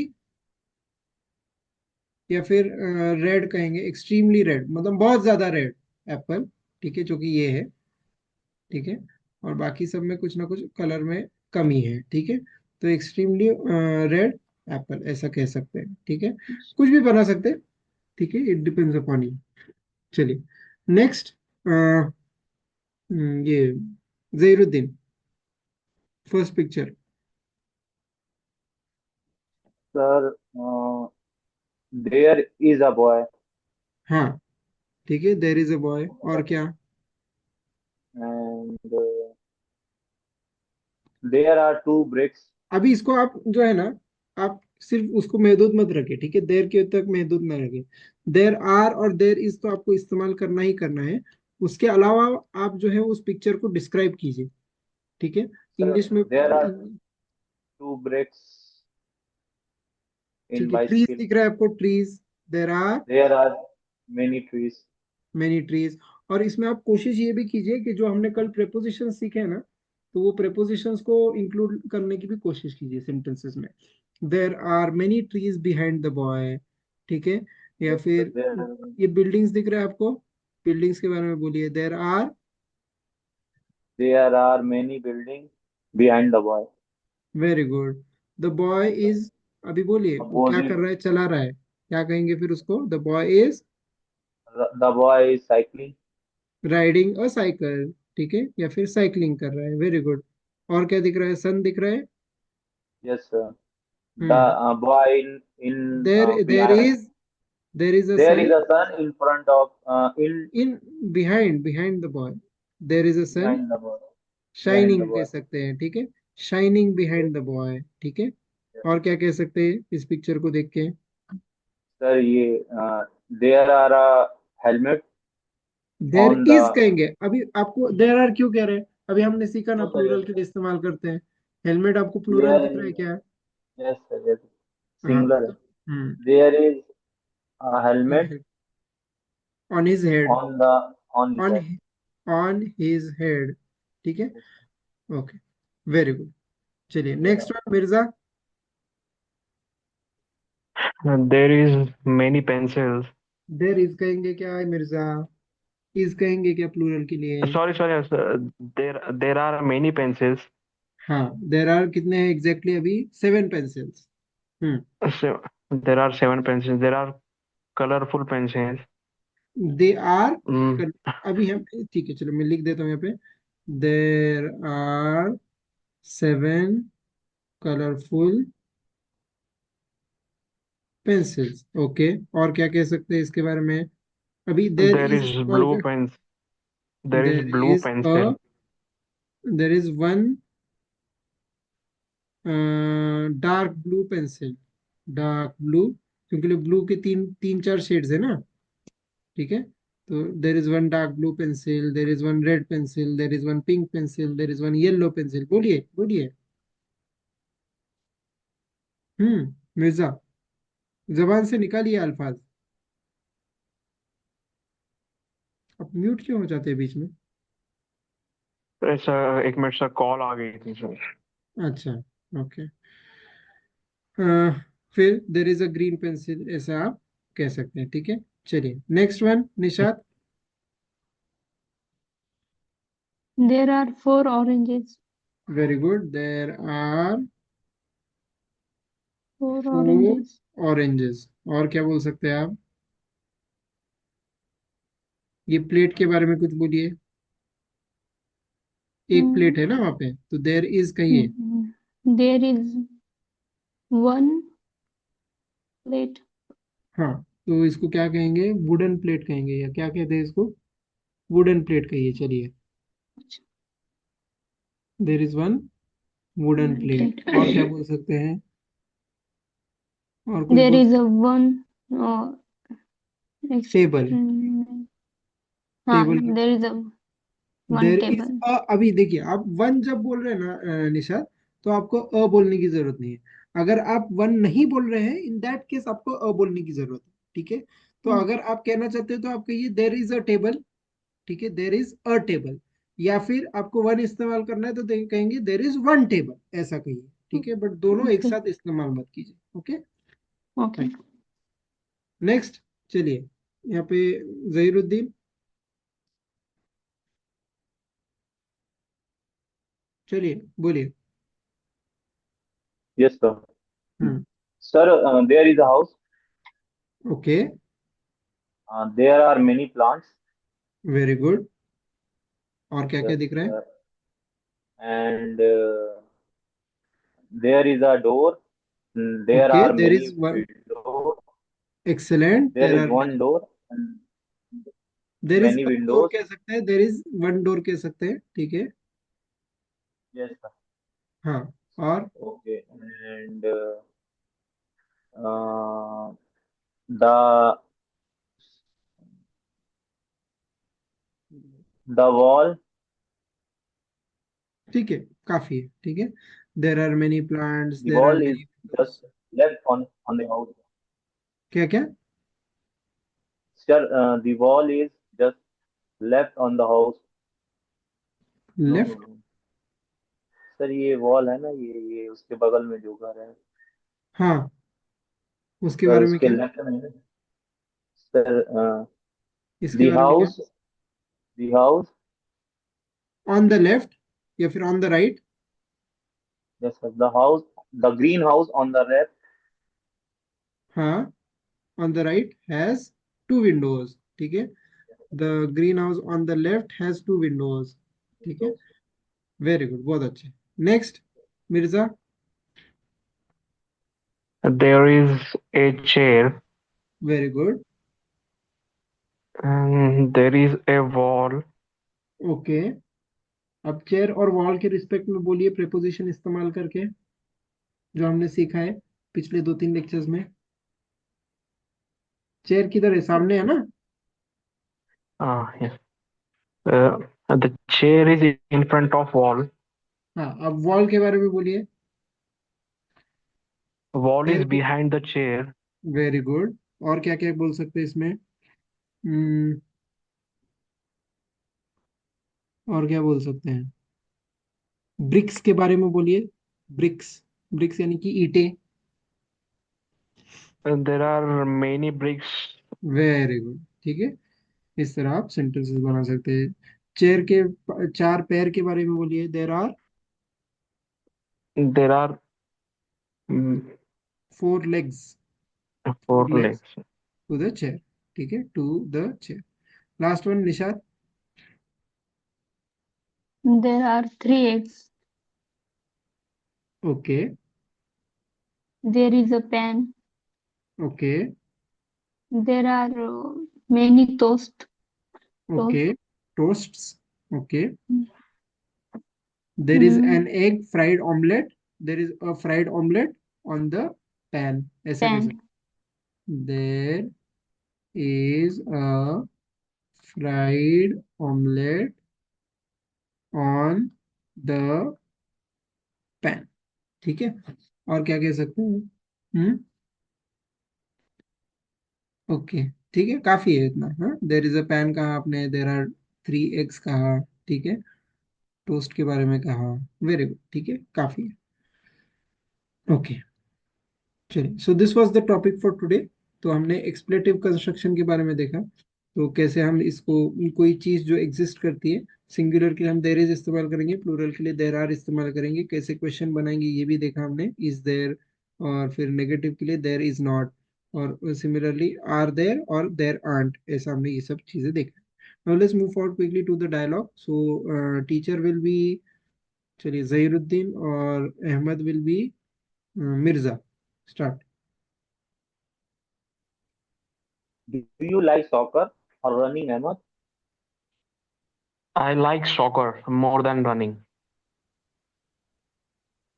या फिर रेड कहेंगे, एक्सट्रीमली रेड मतलब बहुत ज्यादा रेड एप्पल, ठीक है, जो कि ये है, ठीक है। और बाकी सब में कुछ ना कुछ कलर में कमी है, ठीक है। तो एक्सट्रीमली रेड एप्पल ऐसा कह सकते हैं, ठीक है। कुछ भी बना सकते हैं, ठीक है, इट डिपेंड्स अपॉन यू। चलिए नेक्स्ट, ये Zahiruddin, first picture. Sir, there is a boy हाँ, ठीक है, देर इज अ बॉय, और क्या? And there are two bricks. अभी इसको आप जो है ना, आप सिर्फ उसको महदूद मत रखे, ठीक है, देर के तक महदूद ना रखे। देर आर और देर इज तो आपको इस्तेमाल करना ही करना है। उसके अलावा आप जो है उस पिक्चर को डिस्क्राइब कीजिए, ठीक है, सर, इंग्लिश में। There are two bricks in ठीक है, ट्रीज बाइसिकल। दिख रहा है आपको, trees, there are there are many trees. Many trees. और इसमें आप कोशिश ये भी कीजिए कि जो हमने कल प्रेपोजिशन सीखे हैं ना, तो वो प्रेपोजिशंस को इंक्लूड करने की भी कोशिश कीजिए सेंटेंसेस में। There are many trees behind the boy, ठीक है। या फिर ये बिल्डिंग्स दिख रहा है आपको, बिल्डिंग्स के बारे में बोलिए, there are, there are many building behind the boy. Very good. The boy is, अभी बोलिए वो क्या कर अपोजिट, रहा है, चला रहा है, क्या कहेंगे फिर उसको? The boy is the boy is cycling. Riding a cycle, ठीक है, या फिर साइकिलिंग कर रहा है, वेरी गुड। और क्या दिख रहा है? सन दिख रहा है। Yes sir, the hmm, boy in there behind. Is, there is a there sun is a sun in front of in in, behind the boy, there is a sun behind the boy. Behind the shining कह बॉय। सकते हैं, ठीक है, शाइनिंग बिहाइंड द बॉय, ठीक है। और क्या कह सकते हैं इस पिक्चर को देख के? सर, ये there are a helmet there on the. Is कहेंगे, अभी आपको देर आर क्यों कह रहे हैं? अभी हमने सीखा ना नो सर, प्लूरल के लिए इस्तेमाल करते हैं। हेलमेट आपको प्लूरल देयर दिख रहा है क्या? यस सर, यस, हाँ, सिंगुलर है। तो there is a helmet on his head, on the on the on head. On his head, ठीक है, ओके, वेरी गुड। चलिए next one, Mirza. There is many pencils. There is कहेंगे क्या है मिर्जा? इज कहेंगे क्या प्लूरल के लिए? Sorry, sorry. There are many pencils. हाँ, देर आर कितने हैं एग्जैक्टली अभी? 7 pencils. Hmm, So, there are 7 pencils. There are colorful pencils. They are, Mm, अभी हम, ठीक है चलो मैं लिख देता हूँ यहाँ पे, there are 7 colourful pencils, okay. और क्या कह सकते हैं इसके बारे में? अभी देर there इज is इस्तेमाल blue कर, pens. There is there blue is a, pencil. There is one dark blue pencil, dark blue, क्योंकि ब्लू के तीन तीन चार शेड्स है ना, ठीक है। तो देर is one dark blue pencil, there is one red pencil, there is one pink pencil, there is one yellow pencil, बोलिए बोलिए। मिर्जा, जबान से निकालिए अल्फाज। आप म्यूट क्यों हो जाते हैं बीच में? ऐसा, एक मिनट सा कॉल आ गई थी सर. अच्छा, ओके। फिर there is a green pencil, ऐसा आप कह सकते हैं, ठीक है। चलिए next one, Nishat. There are 4 oranges. Very good, there are Four 4 oranges. Oranges. और क्या बोल सकते हैं आप? ये प्लेट के बारे में कुछ बोलिए। एक प्लेट है ना वहां पे, तो देयर इज कहिए। There is one plate. हाँ, तो इसको क्या कहेंगे, वुडन प्लेट कहेंगे, या क्या कहते हैं इसको, वुडन प्लेट कहिए। चलिए, there is one wooden plate. Plate. और क्या बोल सकते हैं, और कुछ देयर बोल इज सकते अ वन टेबल, हाँ, table. There is a one there is table. अ, अभी देखिए, आप वन जब बोल रहे हैं ना निशा, तो आपको अ बोलने की जरूरत नहीं है। अगर आप वन नहीं बोल रहे हैं, इन दैट केस आपको अ बोलने की जरूरत है, ठीक है। तो अगर आप कहना चाहते हो तो आप कहिए देर इज अ टेबल, ठीक है, देर इज अ टेबल। या फिर आपको वन इस्तेमाल करना है तो कहेंगे देर इज वन टेबल, ऐसा कहिए, ठीक है। बट दोनों एक ओके। साथ इस्तेमाल मत कीजिए, ओके। ओके। नेक्स्ट, चलिए, यहाँ पे जहीरुद्दीन, चलिए बोलिए। Yes sir. Hmm. Sir, there is a house, okay, there are many plants, very good. और क्या क्या यस दिख रहा है। Sir, and there is a door, there okay, are there many is one, windows, excellent, there there is are, one door, there is many a door windows, कह सकते हैं, देर इज वन डोर कह सकते हैं, ठीक है। Yes sir. हाँ, और okay, and the the wall, ठीक है, काफी है, ठीक है। There are many plants, the there are wall is many, just left on the house. क्या क्या, Sir, the wall is just left on the house. No, no, left. no. Sir, ये वॉल है ना, ये उसके बगल में जो घर है। हाँ, उसके सर, बारे में उसके क्या, लेफ्ट में है। सर, इसके the बारे में क्या, house, the house, on the left या फिर on the right. yes sir, the house, the greenhouse on the left. हाँ, on the right has two windows, ठीक है। The green house on the left has two windows, ठीक है। वेरी गुड, बहुत अच्छे। Next, Mirza. There is a chair very good, and there is a wall. Okay. अब चेयर और वॉल के रिस्पेक्ट में बोलिए प्रेपोजिशन इस्तेमाल करके, जो हमने सीखा है पिछले 2-3 लेक्चर्स में। चेयर किधर है, सामने है ना। Ah, yes. The chair is in front of wall. हाँ, अब वॉल के बारे में बोलिए। Wall चेयर is के, behind the chair. Very good. और क्या क्या बोल सकते हैं इसमें, और क्या बोल सकते हैं, ब्रिक्स के बारे में बोलिए। ब्रिक्स, ब्रिक्स यानी कि ईंटें। There are many bricks. Very good, ठीक है। इस तरह आप सेंटेंसेस बना सकते हैं। चेयर के चार पैर के बारे में बोलिए, there are There are mm, 4 legs, four 4 legs legs. To the chair, ठीक है, to the chair. Last one, Nishad. There are three eggs. Okay, There is a pan. Okay, There are many okay, toast. Toasts, okay. There is an egg fried omelette, there is a fried omelette on the pan, ऐसा कह Pan. सकते। There is a fried omelette on the pan, ठीक है। और क्या कह सकते हैं, ओके, ठीक है, काफी है इतना। हाँ, देर इज अ पैन कहा आपने, देर आर 3 eggs कहा, ठीक है। टोस्ट के बारे में कहा, वेरी गुड, ठीक है, काफी है। ओके, चलिए, so this was the topic for today. तो हमने एक्सप्लेटिव कंस्ट्रक्शन के बारे में देखा, तो कैसे हम इसको, कोई चीज जो एग्जिस्ट करती है, सिंगुलर के लिए हम देर इज इस्तेमाल करेंगे, प्लूरल के लिए देर आर इस्तेमाल करेंगे, कैसे क्वेश्चन बनाएंगे ये भी देखा हमने, इज देर। और फिर नेगेटिव के लिए देर इज नॉट, और सिमिलरली आर देर और देर आंट, ऐसा हमने ये सब चीजें देखा। Now let's move forward quickly to the dialogue. So teacher will be, चलिए, जहीरुद्दीन और Ahmad will be Mirza. Start. Do you like soccer or running, Ahmed? I like soccer more than running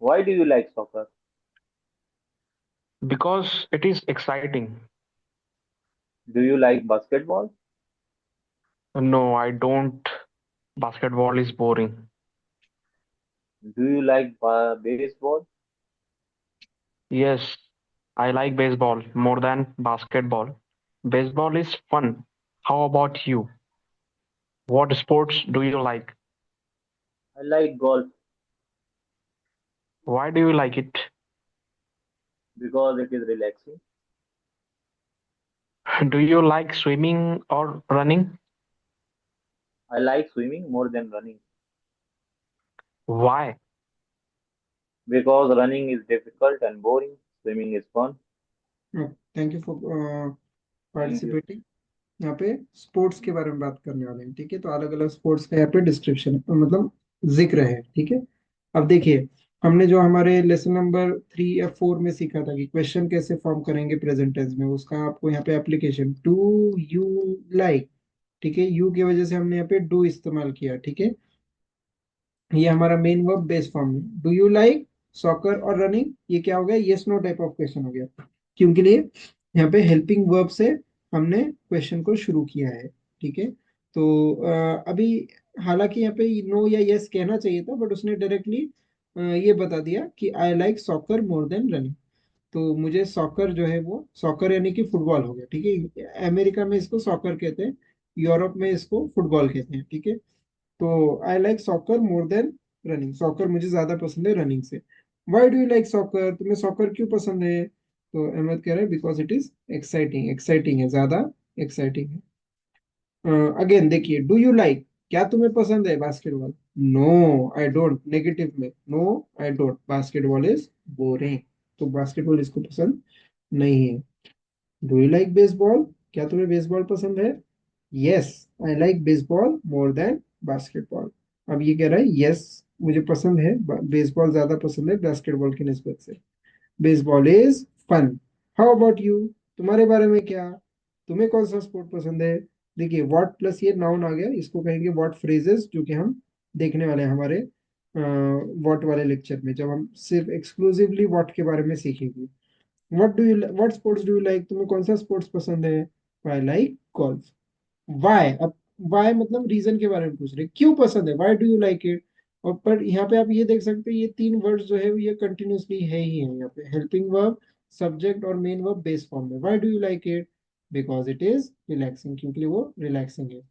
Why do you like soccer? because it is exciting. Do you like basketball? No, I don't. Basketball is boring. Do you like baseball? Yes, I like baseball more than basketball. Baseball is fun. How about you? What sports do you like? I like golf Why do you like it? because it is relaxing. Do you like swimming or running? I like swimming more than running Why? because running is difficult and boring. Swimming is fun. Thank you for Thank you. participating. यहाँ पे स्पोर्ट्स के बारे में बात करने वाले हैं, ठीक है। तो अलग अलग स्पोर्ट्स का यहाँ पे डिस्क्रिप्शन मतलब जिक्र है, ठीक है। अब देखिए, हमने जो हमारे लेसन नंबर 3 या 4 में सीखा था कि क्वेश्चन कैसे फॉर्म करेंगे प्रेजेंट टेंस में, उसका आपको यहाँ पे एप्लीकेशन डू यू लाइक, ठीक है। यू की वजह से हमने यहाँ पे डू इस्तेमाल किया, ठीक है। ये हमारा मेन वर्ब बेस फॉर्म में, डू यू लाइक सॉकर और रनिंग, ये क्या हो गया, yes no type of question हो गया, क्योंकि लिए यहाँ पे हेल्पिंग वर्ब से हमने क्वेश्चन को शुरू किया है, ठीक है। तो अभी हालांकि यहाँ पे नो या यस कहना चाहिए था, बट उसने डायरेक्टली ये बता दिया कि आई लाइक सॉकर मोर देन रनिंग। तो मुझे सॉकर जो है वो, सॉकर यानी कि फुटबॉल हो गया, ठीक है। अमेरिका में इसको सॉकर कहते हैं, यूरोप में इसको फुटबॉल कहते हैं, ठीक है। तो I like soccer more than running, soccer मुझे ज्यादा पसंद है रनिंग से। Why do you like soccer, तुम्हें सॉकर क्यों पसंद है? तो अहमद कह रहा है because it is exciting, exciting है, ज्यादा एक्साइटिंग है। अगेन देखिए, डू यू लाइक, क्या तुम्हें पसंद है basketball? No I don't, negative में, no I don't, basketball is boring, तो बास्केटबॉल इसको पसंद नहीं है। डू यू लाइक बेसबॉल, क्या तुम्हें बेसबॉल पसंद है? Yes I like baseball more than basketball. अब ये कह रहा है यस मुझे पसंद है, बेसबॉल ज्यादा पसंद है बास्केटबॉल की निस्बत से। Baseball is fun. How about you, तुम्हारे बारे में क्या, तुम्हें कौन सा स्पोर्ट पसंद है? देखिए व्हाट प्लस ये नाउन आ गया, इसको कहेंगे व्हाट फ्रेजेस, जो कि हम देखने वाले हैं हमारे व्हाट वाले लेक्चर में, जब हम सिर्फ एक्सक्लूसिवली व्हाट के बारे में सीखेंगे। What sports do you like, तुम्हें कौन सा स्पोर्ट्स पसंद है? I like golf. वाई, अब वाई मतलब रीजन के बारे में पूछ रहे, क्यों पसंद है, why do you like it. और पर यहाँ पे आप ये देख सकते हैं, ये 3 वर्ड्स जो है ये कंटिन्यूसली है ही है यहाँ पे, हेल्पिंग वर्ब, सब्जेक्ट और मेन वर्ब बेस फॉर्म में। Why do you like it, because it is relaxing, क्योंकि वो रिलैक्सिंग है।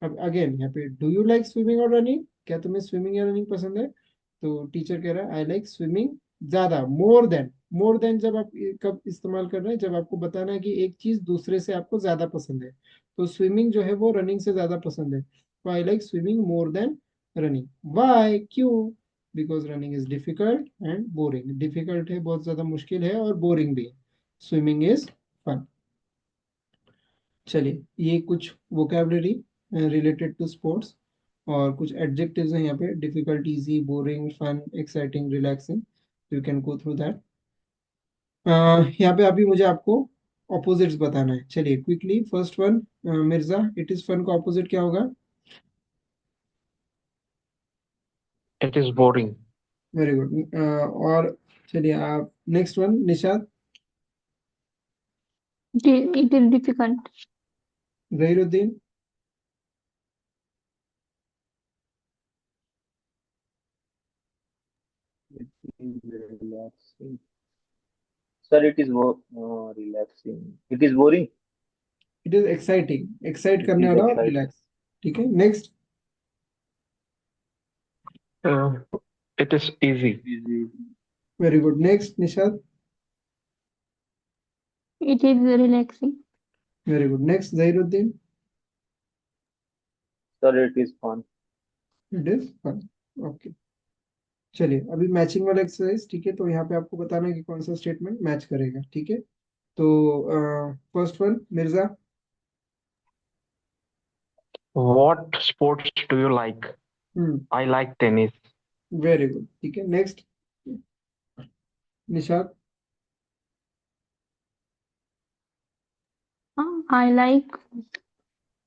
अब अगेन यहाँ पे, डू यू लाइक स्विमिंग और रनिंग, क्या तुम्हें स्विमिंग या रनिंग पसंद है? तो टीचर कह रहा है आई लाइक स्विमिंग ज्यादा, मोर देन। मोर देन जब आप कब इस्तेमाल कर रहे हैं, जब आपको बताना है कि एक चीज दूसरे से आपको ज्यादा पसंद है। तो स्विमिंग जो है वो रनिंग से ज्यादा पसंद है, तो I like swimming more than running. Why, क्यों? Because running is difficult and boring, difficult है, बहुत ज्यादा मुश्किल है, और बोरिंग भी है। Swimming is fun. चलिए, ये कुछ वोकेबलरी रिलेटेड टू स्पोर्ट्स, और कुछ एडजेक्टिव्स हैं यहाँ पे, difficult, easy, boring, fun, exciting, relaxing, you can go through that. यहाँ पे अभी मुझे आपको ऑपोजिट्स बताना है, चलिए quickly. First one, Mirza, it is fun का ऑपोजिट क्या होगा? It is boring. Very good. और चलिए आप next one, Nishad. It is difficult. Zahiruddin. It is relaxing. Sir, it is relaxing. It is boring. It is exciting, excite It करने is वाला और exciting. रिलैक्स, ठीक है। Next, Uh, it is easy. Easy. Very good. Next, Nishad. It is relaxing. Very good. Next, Zahiruddin. Sir, it is fun. It is fun, okay. चलिए अभी मैचिंग वाला एक्सरसाइज, ठीक है। तो यहाँ पे आपको बताना है कि कौन सा स्टेटमेंट मैच करेगा, ठीक है। तो first one, Mirza. What sports do you like? I like tennis. Very good, ठीक है। Next Nishad. I like.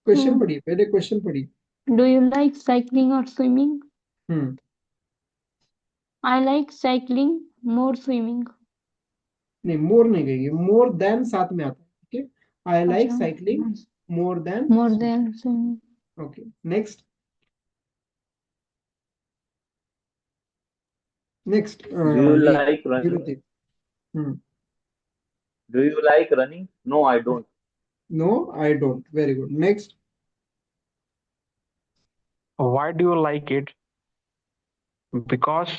Question पढ़िए, पहले क्वेश्चन पढ़िए। Do you like cycling or swimming? Hmm I like cycling, more swimming. नहीं, मोर नहीं कहेंगे, मोर देन साथ में आता है, ठीक है। आई लाइक अच्छा, cycling more than. more than swimming. Okay, next. Next Do you ये like running? Gurudeep. Hmm Do you like running? No, I don't. No I don't, very good. Next. Why do you like it? Because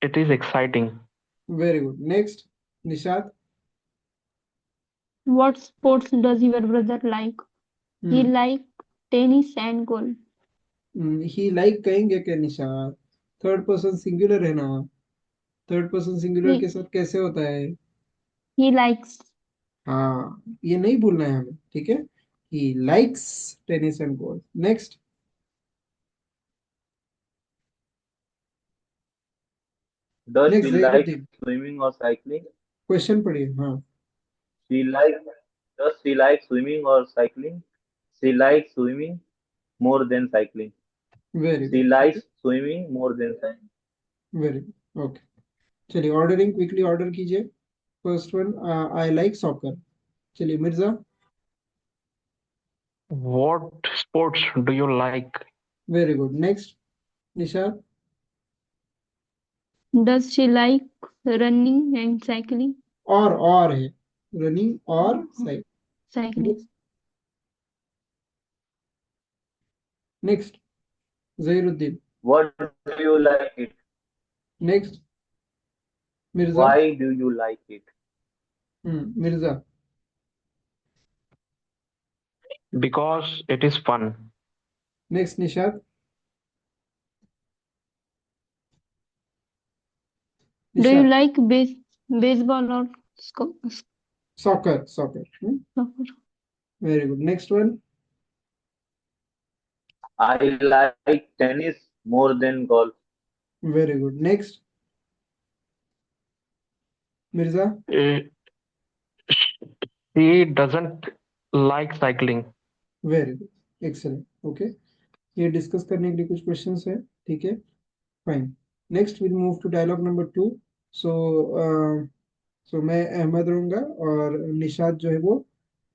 it is exciting. Very good, next Nishad. What sports does your brother like? He like tennis and golf. He like कहेंगे क्या निशाद? थर्ड पर्सन सिंगुलर है ना, थर्ड पर्सन सिंगुलर के He साथ कैसे होता है? he likes. हाँ, ये नहीं भूलना है हमें, ठीक है। He likes tennis and golf. Next. Does next she like Zahiruddin, swimming or cycling? Question पढ़िए। हाँ, She like Does she like swimming or cycling? She likes swimming more than cycling. Very She good, ठीक है। likes swimming more than cycling. Very good, okay. चलिए ऑर्डरिंग क्विकली ऑर्डर कीजिए। First one, I like soccer. चलिए Mirza. What sports do you like? Very good, next Nishad. Does she like running and cycling? और है, रनिंग और side. Cycling. Next Zahiruddin. What do you like it? Next Mirza. Why do you like it? Mirza. Because it is fun. Next Nishad. Do you Nishad. like baseball or soccer, soccer. soccer? Very good, next one. I like tennis more than golf. Very good, next Mirza. Uh, She doesn't like cycling. Very good, excellent, okay. ये डिस्कस करने के लिए कुछ क्वेश्चंस है, ठीक है। Fine, next will move to dialogue number 2। So मैं अहमद रहूंगा और निशाद जो है वो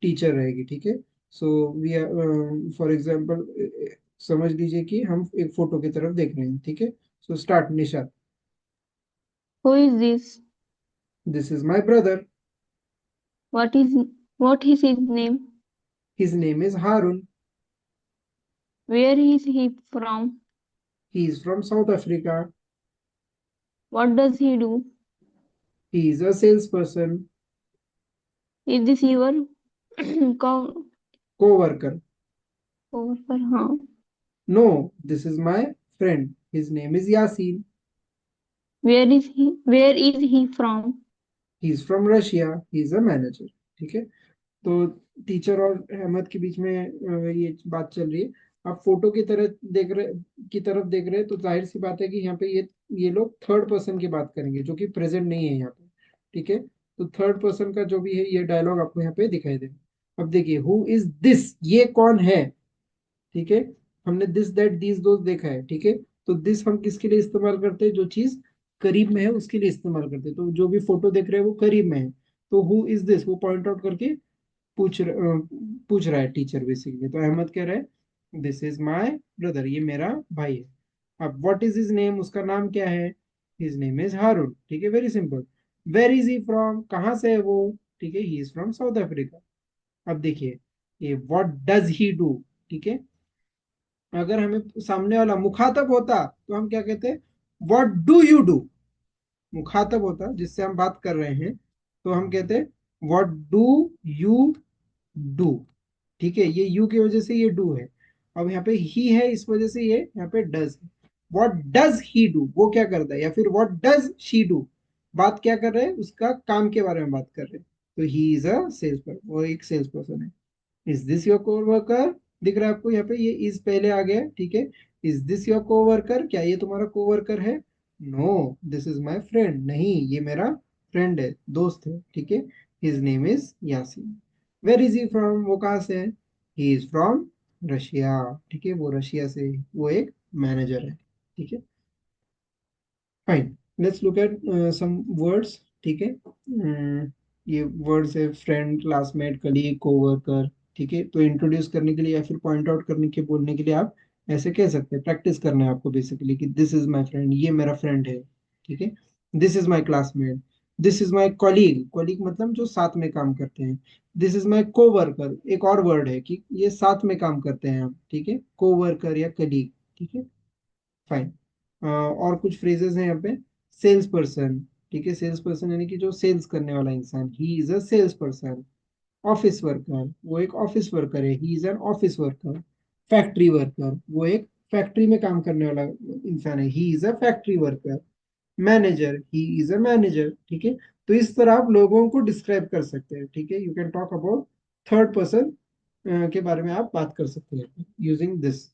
टीचर रहेगी, ठीक है। सो वी फॉर एग्जांपल समझ लीजिए कि हम एक फोटो की तरफ देख रहे हैं, ठीक है। So start Nishad. Who is this? This is my brother. What is what is his name? His name is Harun. Where is he from? He is from South Africa. What does he do? He is a sales person. Is this your co coworker. coworker? हाँ. No, this is my friend, his name is Yasin. Where is he? Where is he from? He is from Russia, he is a manager, ठीक है। तो टीचर और अहमद के बीच में ये बात चल रही है। आप फोटो की तरह देख रहे, की तरफ देख रहे हैं, तो जाहिर सी बात है कि यहाँ पे ये लोग थर्ड पर्सन की बात करेंगे जो कि प्रेजेंट नहीं है यहाँ पे, ठीक है। तो थर्ड पर्सन का जो भी है ये डायलॉग आपको यहाँ पे दिखाई देगा। अब देखिए, हु इज दिस, ये कौन है, ठीक है। हमने दिस दैट दीज दोस्त देखा है, ठीक है। तो दिस हम किसके लिए इस्तेमाल करते हैं? जो चीज करीब में है उसके लिए इस्तेमाल करते हैं। तो जो भी फोटो देख रहे हैं वो करीब में है, तो हु इज दिस वो पॉइंट आउट करके पूछ रहा है टीचर बेसिकली। तो अहमद कह रहा है दिस इज माय ब्रदर, ये मेरा भाई है। अब व्हाट इज हिज नेम, उसका नाम क्या है? हिज नेम इज हारून, ठीक है, very simple. Where is he from, कहाँ से है वो? ठीक है, he is from South Africa. अब देखिए, ये व्हाट डज ही डू, ठीक है। अगर हमें सामने वाला मुखातब होता तो हम क्या कहते? What do you do. मुखातब होता जिससे हम बात कर रहे हैं तो हम कहते व्हाट डू यू डू, ठीक है। ये यू की वजह से ये डू है। अब यहाँ पे ही है, इस वजह से ये यहाँ पे डज है। व्हाट डज ही डू, वो क्या करता है, या फिर व्हाट डज शी डू, बात क्या कर रहे हैं, उसका काम के बारे में बात कर रहे हैं। तो he is a sales person, वो एक सेल्स पर्सन है। Is this your coworker? दिख रहा है आपको यहाँ पे, ये इज पहले आ गया है, ठीक है। इज दिस योर कोवर्कर, क्या ये तुम्हारा कोवर्कर है? No, this is my friend, नहीं ये मेरा फ्रेंड है, दोस्त है, ठीक है। His name is Yasin. Where is he from, वो कहाँ से है? ही इज फ्रॉम रशिया, ठीक है, वो रशिया से है। वो एक मैनेजर है, ठीक है। Fine, let's look at some words, ठीक है। ये वर्ड्स है फ्रेंड, क्लासमेट, कलीग, कोवर्कर, ठीक है। तो इंट्रोड्यूस करने के लिए या फिर पॉइंट आउट करने के, बोलने के लिए आप ऐसे कह सकते हैं। प्रैक्टिस करना है आपको बेसिकली कि दिस इज माय फ्रेंड, ये मेरा फ्रेंड है, ठीक है। This is my classmate, this is my colleague, colleague मतलब जो साथ में काम करते हैं। दिस इज माय कोवर्कर, एक और वर्ड है कि ये साथ में काम करते हैं हम, ठीक है, कोवर्कर या कलीग, ठीक है। फाइन, और कुछ फ्रेजेस हैं यहाँ पे। सेल्स पर्सन, ठीक है, सेल्स पर्सन यानी कि जो सेल्स करने वाला इंसान, he is a sales person. Office worker, वो एक ऑफिस वर्कर है, he is an office worker. Factory worker, वो एक फैक्ट्री में काम करने वाला इंसान है, he is a factory worker. Manager, he is a manager, ठीक है। तो इस तरह आप लोगों को डिस्क्राइब कर सकते हैं, ठीक है। You can talk about third person के बारे में आप बात कर सकते हैं using this.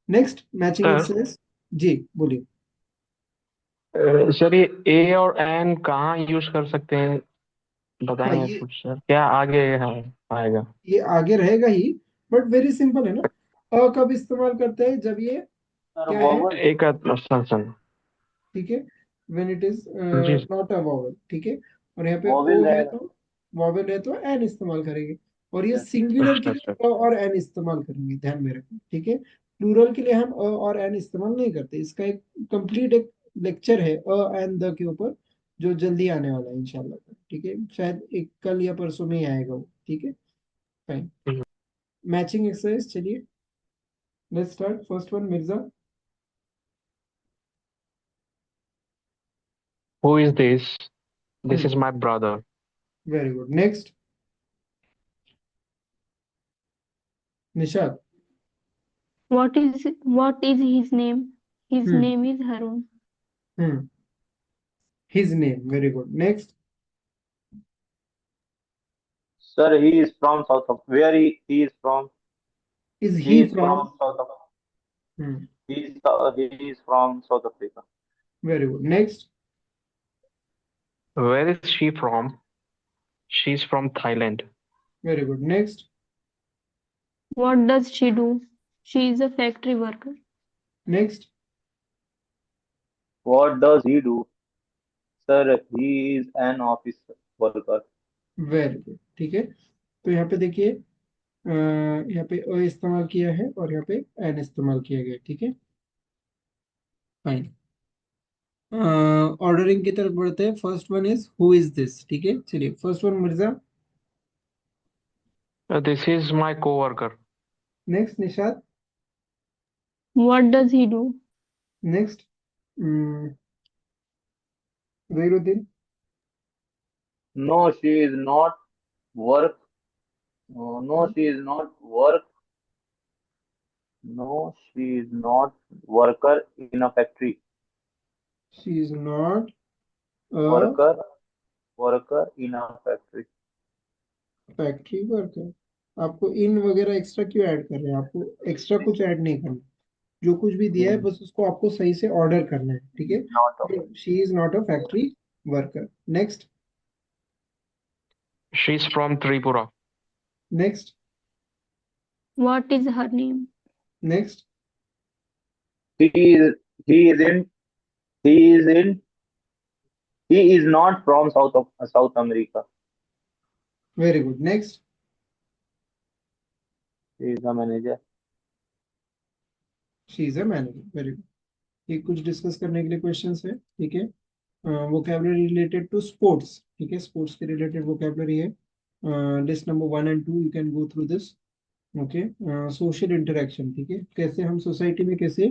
Next, matching sir exercise. जी बोलिए। सर ये ए और एन कहाँ यूज कर सकते हैं, हाँ, बताएंगे ये कुछ सर, क्या आगे है आएगा? ये आगे रहेगा ही, बट वेरी सिंपल है ना। कब इस्तेमाल करते हैं? जब ये सर क्या है, वॉवल। एक सन। ठीक है, when it is G not a vowel, ठीक है। और यहाँ पे ओ वॉवल है रहेगा। तो, वॉवल है तो एन इस्तेमाल करेंगे। और ये अच्छा। सिंगुलर के अच्छा लिए अच्छा। अ और एन इस्तेमाल करेंगे, ध्यान में रखें, ठीक है। प्लूरल के लिए हम अ और एन इस्तेमाल नहीं करते। इसका एक कंप्लीट एक लेक्चर है अ एंड द के ऊपर, जो जल्दी आने वाला है इंशाल्लाह, ठीक है। शायद एक कल या परसों में ही आएगा वो, ठीक है। फाइन, मैचिंग एक्सरसाइज, चलिए let's start. First one, Mirza. Who is this? This hmm, is my brother. Very good. Next, Nishad. What is his name? His hmm name is Harun. Hmm, his name, very good. Next, sir he is from south of where he is from. Is he he is from. From south of hmm, he is from South Africa. Very good. Next, where is she from? She is from Thailand. Very good. Next, What does she do? She is a factory worker. Next, what does he do? Sir he is an office worker. Very good, ठीक है। तो यहाँ पे देखिए, यहाँ पे अ इस्तेमाल किया है और यहाँ पे एन इस्तेमाल किया गया है, ठीक है। फाइन, ऑर्डरिंग की तरफ बढ़ते हैं। First one is who is this, ठीक है। चलिए, first one Mirza. This is my coworker. Next, Nishad. What does he do? Next, Zahiruddin. No she is not work. No she is not work. No she is not worker in a factory. She is not a worker worker in a factory. Factory worker. आपको इन वगैरह एक्स्ट्रा क्यों ऐड कर रहे हैं? आपको एक्स्ट्रा कुछ ऐड नहीं करना। जो कुछ भी दिया है बस उसको आपको सही से ऑर्डर करना है, ठीक नॉट है। She is not a factory worker. Next, she is from Tripura. Next, What is her name? Next, he is he is in he is in he is not from South America. Very good. Next, He is a manager. She is a manager, very good. ये कुछ डिस्कस करने के लिए क्वेश्चंस है, ठीक है। वोकेबलरी रिलेटेड टू स्पोर्ट्स, ठीक है, स्पोर्ट्स के रिलेटेड वोकेबलरी है। List number 1 and 2, you can go through this. Okay, social interaction, ठीक है, कैसे हम सोसाइटी में कैसे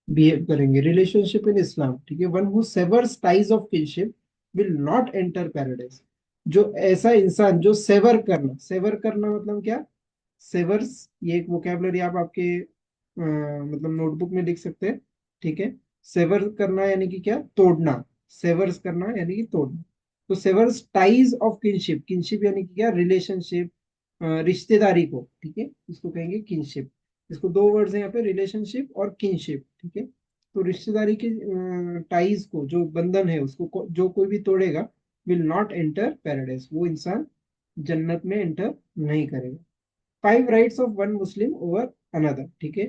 बिहेव करेंगे। रिलेशनशिप इन इस्लाम, ठीक है। One who severs ties of kinship will not enter paradise. जो ऐसा इंसान जो सेवर करना मतलब क्या? सेवर्स, ये एक वोकेबलरी आप आपके मतलब नोटबुक में लिख सकते हैं, ठीक है। सेवर करना यानी कि क्या? तोड़ना। सेवर्स करना यानी कि तोड़ना। तो सेवर्स टाइज ऑफ किनशिप, किनशिप यानी कि क्या? रिलेशनशिप, रिश्तेदारी को, ठीक है, इसको कहेंगे किनशिप। इसको दो वर्ड्स हैं यहाँ पे, रिलेशनशिप और किनशिप, ठीक है। तो रिश्तेदारी के टाइज को, जो बंधन है उसको जो कोई भी तोड़ेगा, विल नॉट एंटर पैराडाइज, वो इंसान जन्नत में एंटर नहीं करेगा। 5 rights of one Muslim over another, ठीक है।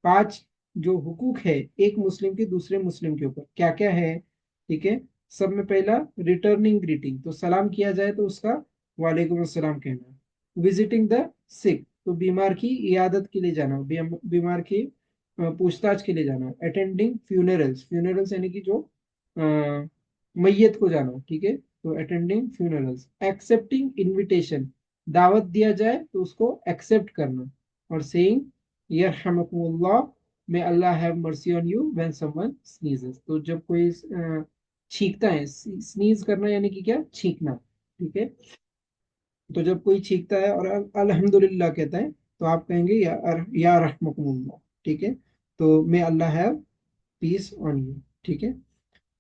5 जो हुकूक है एक मुस्लिम के दूसरे मुस्लिम के ऊपर, क्या क्या है, ठीक है। सब में पहला, रिटर्निंग ग्रीटिंग, तो सलाम किया जाए तो उसका वालेकुम अस्सलाम कहना। विजिटिंग द सिक, तो बीमार की इयादत के लिए जाना, बीमार की पूछताछ के लिए जाना। अटेंडिंग फ्यूनरल्स, फ्यूनरल्स यानी कि जो मैयत को जाना, ठीक है, तो अटेंडिंग फ्यूनरल्स। एक्सेप्टिंग इनविटेशन, दावत दिया जाए तो उसको एक्सेप्ट करना। और सेइंग यरहमुकुमुल्लाह, may Allah have mercy on you when someone sneezes, तो जब कोई छींकता है, स्नीज करना यानी कि क्या, छींकना, ठीक है। तो जब कोई छींकता है और अल्हम्दुलिल्लाह कहता है, तो आप कहेंगे या रहमुकुमुल्लाह, ठीक है। तो मे Allah have piece on you, ठीक है।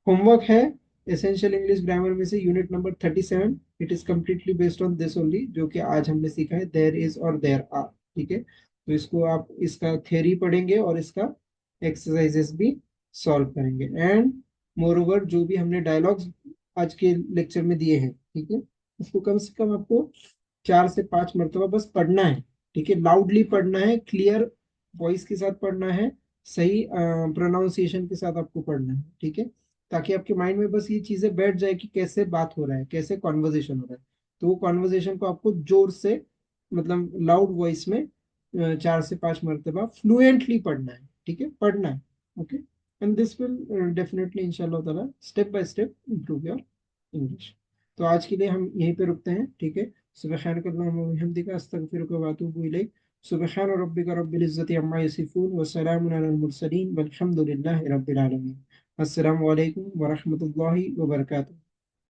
होमवर्क है एसेंशियल इंग्लिश ग्रामर में से unit number 37। It is completely based on this only, जो कि आज हमने सीखा है, देयर इज और देयर आर, ठीक है। तो इसको आप, इसका थ्योरी पढ़ेंगे और इसका एक्सरसाइजेस भी सॉल्व करेंगे। एंड मोर ओवर, जो भी हमने डायलॉग्स आज के लेक्चर में दिए हैं, ठीक है, उसको कम से कम आपको 4 से 5 मरतबा बस पढ़ना है, ठीक है। लाउडली पढ़ना है, क्लियर वॉइस के साथ पढ़ना है, सही प्रोनाउंसिएशन के साथ आपको पढ़ना है, ठीक है। ताकि आपके माइंड में बस ये चीजें बैठ जाए कि कैसे बात हो रहा है, कैसे कॉन्वर्जेशन हो रहा है। तो वो कॉन्वर्जेशन को आपको जोर से, मतलब लाउड वॉइस में 4 से 5 मरतबा फ्लुएंटली पढ़ना है, ठीक है, पढ़ना है। Okay, and this will definitely इंशाल्लाह ताला step by step improve your English. तो आज के लिए हम यहीं पे रुकते हैं, ठीक है। सुब्हानक अल्लाहुम्मा व बिहम्दिका अस्तगफिरुका व अतूबु इलैक। सुब्हान रब्बिका रब्बिल इज्जति अम्मा यसिफून व सलामुन अलल मुरसलीन वल्हम्दुलिल्लाहि रब्बिल आलमीन। अस्सलामु अलैकुम व रहमतुल्लाहि व बरकातुहू।